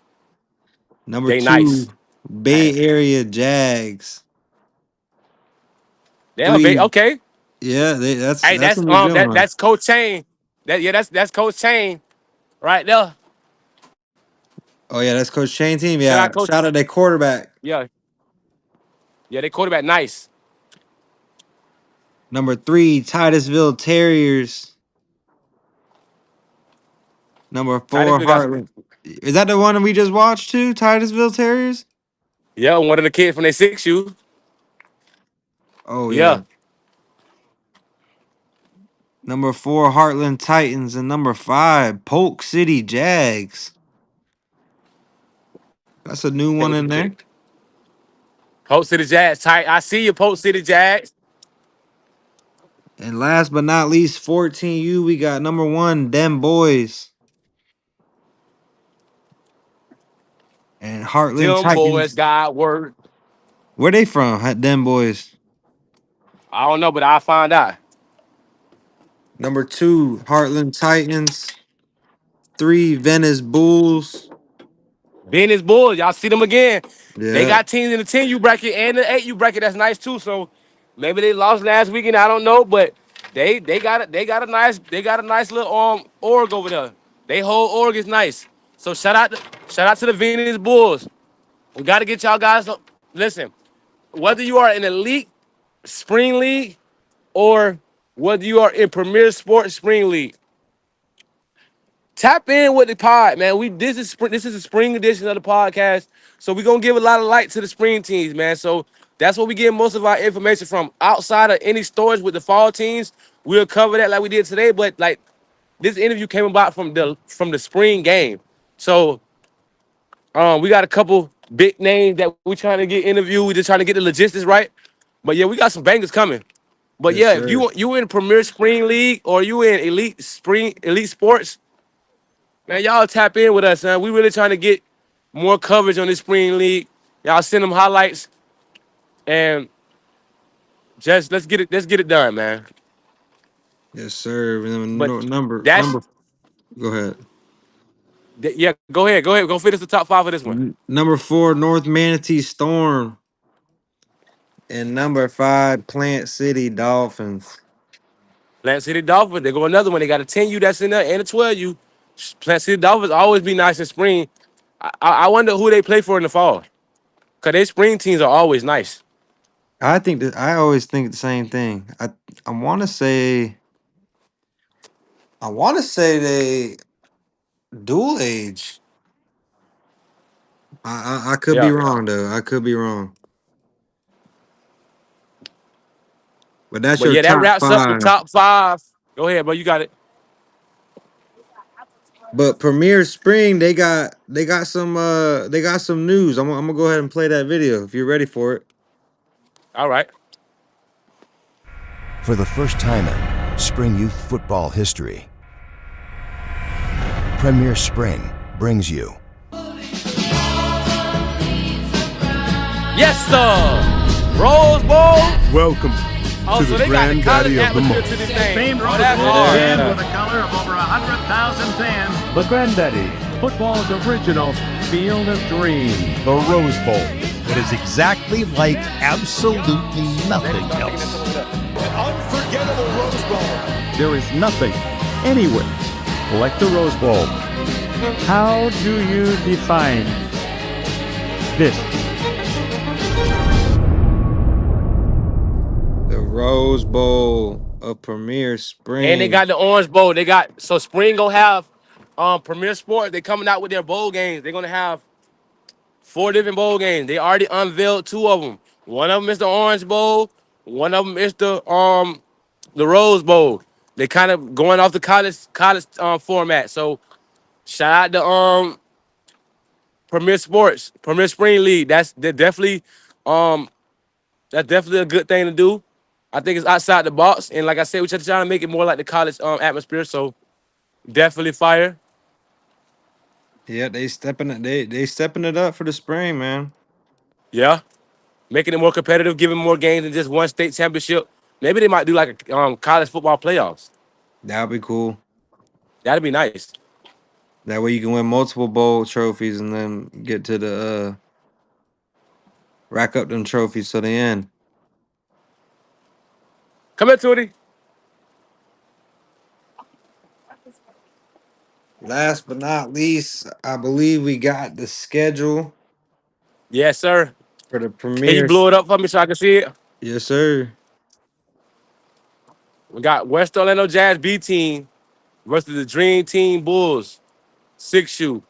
Number They nice. two, Hey, Bay Area Jags. damn, baby. Three. Okay. Yeah, Hey, that's gonna be a good one. that's Coach Chain. That's Coach Chain right there. Oh yeah, that's Coach Chain team. Shout Yeah. out Coach. Shout out their quarterback. Yeah, yeah, they quarterback nice. Number three, Titusville Terriers. Number four, Titusville got Heartland. Is that the one that we just watched too? Titusville Terriers? yeah, one of the kids from their 6U. Oh yeah. Yeah, Number four, Heartland Titans, and number five, Polk City Jags. That's a new one in there. Polk City Jags tight. I see you, Polk City Jags. And last but not least, 14U, we got number one, Dem Boys. And Heartland Them boys Titans. got word. Where they from? Dem Boys. I don't know, but I'll find out. Number two, Heartland Titans. Three, Venice Bulls. Venice Bulls, y'all see them again. They Yeah. got teams in the 10U bracket and the 8U bracket. That's nice too. So maybe they lost last weekend. I don't know, but they got a nice little org over there. They whole org is nice. So shout out to the Venice Bulls. We got to get y'all guys. Listen, whether you are in elite spring league or whether you are in Premier Sports Spring League, tap in with the pod, man. This is a spring edition of the podcast, so we're gonna give a lot of light to the spring teams, man. So that's where we get most of our information from. Outside of any stories with the fall teams, we'll cover that like we did today. But like this interview came about from the spring game, so we got a couple big names that we trying to get interviewed. We just trying to get the logistics right. But yeah, we got some bangers coming. But Yes, yeah, if sir. you in Premier Spring League or you in Elite Sports, man, y'all tap in with us, man. We really trying to get more coverage on this spring league. Y'all send them highlights and just let's get it done, man. Yes, sir. But Number. that's Go ahead. yeah, go finish the top five of this one. Number four, North Manatee Storm. And number five, Plant City Dolphins. Plant City Dolphins, they go another one. They got a 10U that's in there and a 12U. Plant City Dolphins always be nice in spring. I wonder who they play for in the fall. Cause their spring teams are always nice. I think that I always think the same thing. I want to say they dual age. I could be Yeah. wrong though. I could be wrong. But that's But your yeah, that top wraps up the five. top five. Go ahead, bro. You got it. But Premier Spring, they got some news. I'm gonna go ahead and play that video if you're ready for it. All right. For the first time in Spring Youth football history, Premier Spring brings you Yes, sir. Rose Bowl. Welcome Oh, to so the they got the college granddaddy of the atmosphere month. to this thing. Famed Oh, Rose that's Bowl hard. again with a color of over 100,000 fans. The Granddaddy, football's original Field of Dreams. The Rose Bowl. It is exactly like absolutely nothing else. Unforgettable Rose Bowl. There is nothing anywhere like the Rose Bowl. How do you define this? The Rose Bowl of Premier And they Spring. got the Orange Bowl. They got so Spring gonna have Premier Sport. They coming out with their bowl games. They're gonna have 4 different bowl games. They already unveiled 2 of them. One of them is the Orange Bowl. One of them is the Rose Bowl. They kind of going off the college format. So shout out to Premier Sports, Premier Spring League. Um that's definitely a good thing to do. I think it's outside the box, and like I said, we're trying to make it more like the college atmosphere. So definitely fire. Yeah, they stepping it up for the spring, man. Yeah, making it more competitive, giving more games than just one state championship. Maybe they might do like a college football playoffs. That'll be cool. That'd be nice. That way you can win multiple bowl trophies and then get to the rack up them trophies to the end. Come here, Tootie. Last but not least, I believe we got the schedule Yes, sir. for the Can you premieres. blow it up for me so I can see it? Yes, sir. We got West Orlando Jazz B team versus the Dream Team Bulls 6 shoe.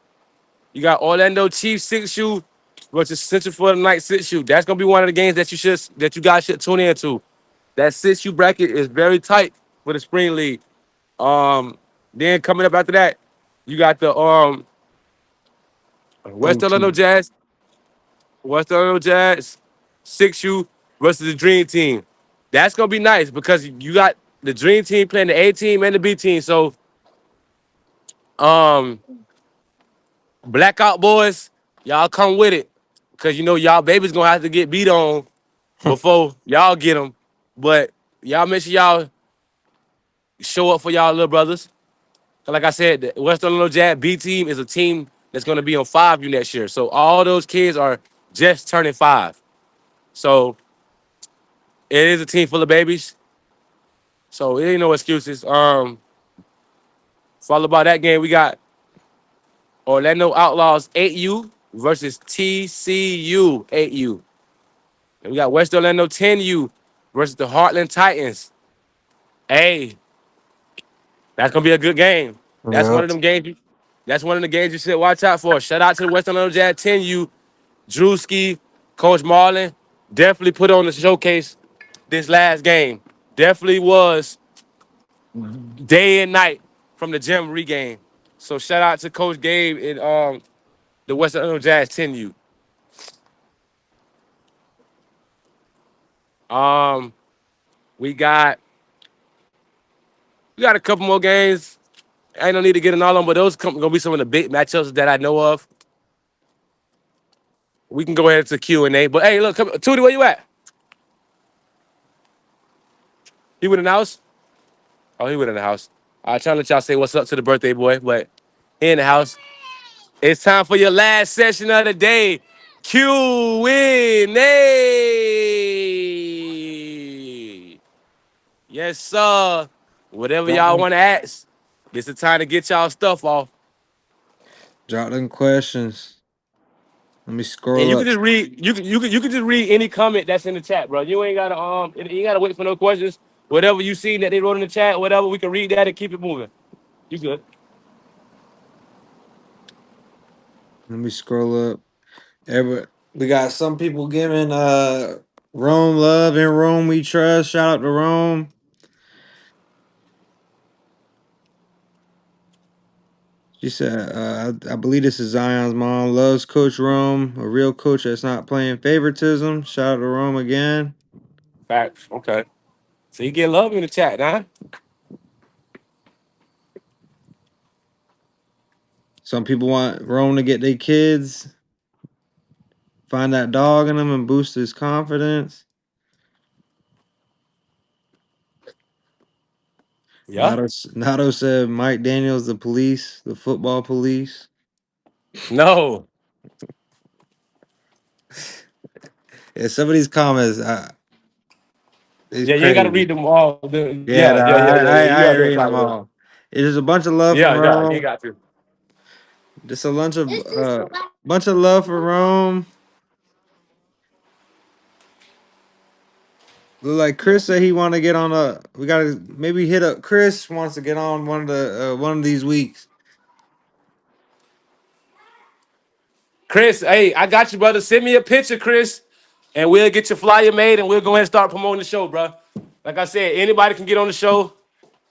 You got Orlando Chiefs 6 shoe versus Central Florida Knights 6 shoe. That's gonna be one of the games that you guys should tune into. That 6 shoe bracket is very tight for the spring league. Um, then coming up after that, you got the West Orlando OT. Jazz, West Orlando Jazz 6 shoe versus the Dream Team. That's gonna be nice because you got the Dream Team playing the A team and the B team. So um Blackout boys, y'all come with it. Cause you know y'all babies gonna have to get beat on before y'all get them. But y'all make sure y'all show up for y'all little brothers. 'Cause like I said, the West Orlando Jazz B team is a team that's gonna be on 5U next year. So all those kids are just turning 5. So it is a team full of babies. So it ain't no excuses. Followed by that game, we got Orlando Outlaws 8U versus TCU 8U. And we got West Orlando 10U versus the Heartland Titans. Hey, that's gonna be a good game. That's one Yep. of them games. That's one of the games you should watch out for. Shout out to the West Orlando Jazz 10U, Drewski, Coach Marlin. Definitely put on the showcase this last game. Definitely was day and night from the gym regame. So shout out to Coach Gabe and the West Orlando Jazz 10U. Um, we got a couple more games. I ain't no need to get in all of them, but those gonna be some of the big matchups that I know of. We can go ahead to Q&A. But hey, look, Tootie, where you at? He went in the house? Oh, he went in the house. I trying to let y'all say what's up to the birthday boy, but he in the house. It's time for your last session of the day. Q&A. Yes, sir. Whatever Drop y'all them, want to ask, this the time to get y'all stuff off. drop them questions. Let me And scroll you can up. just read. You can just read any comment that's in the chat, bro. You ain't gotta you ain't gotta wait for no questions. Whatever you see that they wrote in the chat, whatever, we can read that and keep it moving. You good? Let me scroll up. We got some people giving Rome love and Rome we trust. Shout out to Rome. She said, I believe this is Zion's mom. Loves Coach Rome, a real coach that's not playing favoritism. Shout out to Rome again. Facts. Okay. So you get love in the chat, huh? Some people want Rome to get their kids, find that dog in them, and boost his confidence. Yeah. Nato said Mike Daniels, the police, the football police. No. Yeah, some of these comments, it's Yeah, you ain't gotta crazy. read them all. Yeah, Yeah, no, yeah, yeah, yeah, yeah. You I ain't gotta do it reading them properly. all. It's just a bunch of love for Yeah, yeah, you Rome. got to. Just a bunch of love for Rome. Look like Chris said he want to get on a. We gotta maybe hit up. Chris wants to get on one of these weeks. Chris, hey, I got you, brother. Send me a picture, Chris, and we'll get your flyer made and we'll go ahead and start promoting the show, bro. Like I said, anybody can get on the show.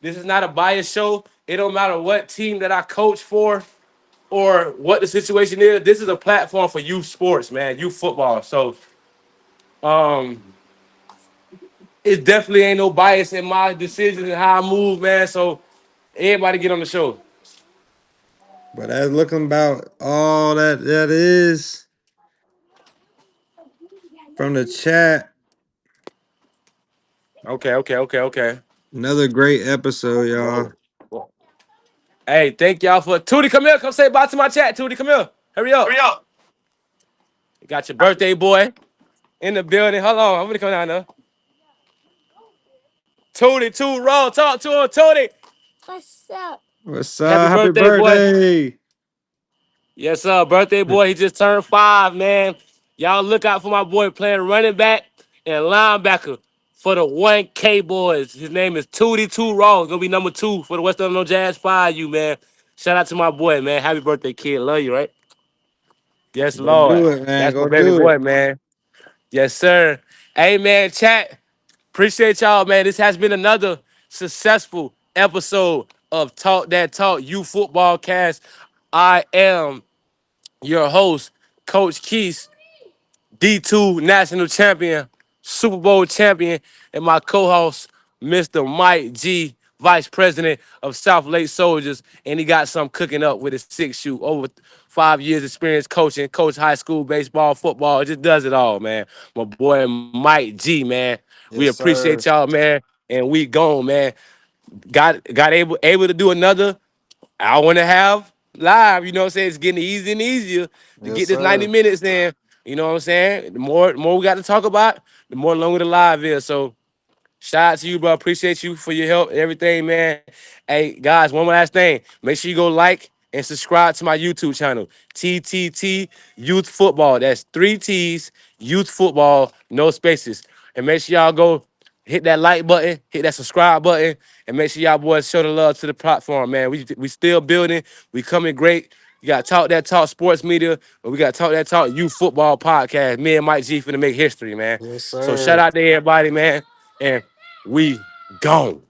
This is not a biased show. It don't matter what team that I coach for or what the situation is. This is a platform for youth sports, man, youth football. So um it definitely ain't no bias in my decisions and how I move, man. So everybody get on the show. But as looking about all that is from the chat, Okay, okay, okay, okay. another great episode, y'all. Whoa. Whoa. Hey, thank y'all for Tootie. Come here. Come say bye to my chat. Tootie, come here. Hurry up. Hurry up. You got your birthday boy in the building. Hold on. I'm gonna come down there. Tootie, roll. Talk to him, Tootie. What's Happy up? Happy birthday, boy. birthday! Yes, sir. Birthday boy. He just turned 5, man. Y'all look out for my boy playing running back and linebacker for the 1K boys. His name is Tootie Raw. Gonna be number 2 for the West Illinois Jazz 5U, man. Shout out to my boy, man. Happy birthday, kid. Love you, right? Yes, Go Lord. do it, man. That's my Go baby do it. boy, man. Yes, sir. Hey, man, chat. Appreciate y'all, man. This has been another successful episode of Talk That Talk You Football Cast. I am your host, Coach Keith, D2 National Champion, Super Bowl champion, and my co-host, Mr. Mike G, Vice President of South Lake Soldiers, and he got something cooking up with his 6 shoot. Over 5 years experience coaching, coach high school baseball, football, just does it all, man. My boy Mike G, man. We Yes, sir. appreciate y'all, man, and we gone, man. Got able to do another hour and a half live. You know what I'm saying? It's getting easier and easier to Yes, get this 90 sir. minutes in. You know what I'm saying? The more we got to talk about, the more longer the live is. So shout out to you, bro. Appreciate you for your help and everything, man. Hey, guys, one last thing. Make sure you go like and subscribe to my YouTube channel, TTT Youth Football. That's 3 T's, Youth Football, no spaces. And make sure y'all go hit that like button, hit that subscribe button, and make sure y'all boys show the love to the platform, man. We still building. We coming great. You got Talk That Talk Sports Media, but we got Talk That Talk Youth Football Podcast. Me and Mike G finna make history, man. Yes, So shout sir. out to everybody, man. And we gone.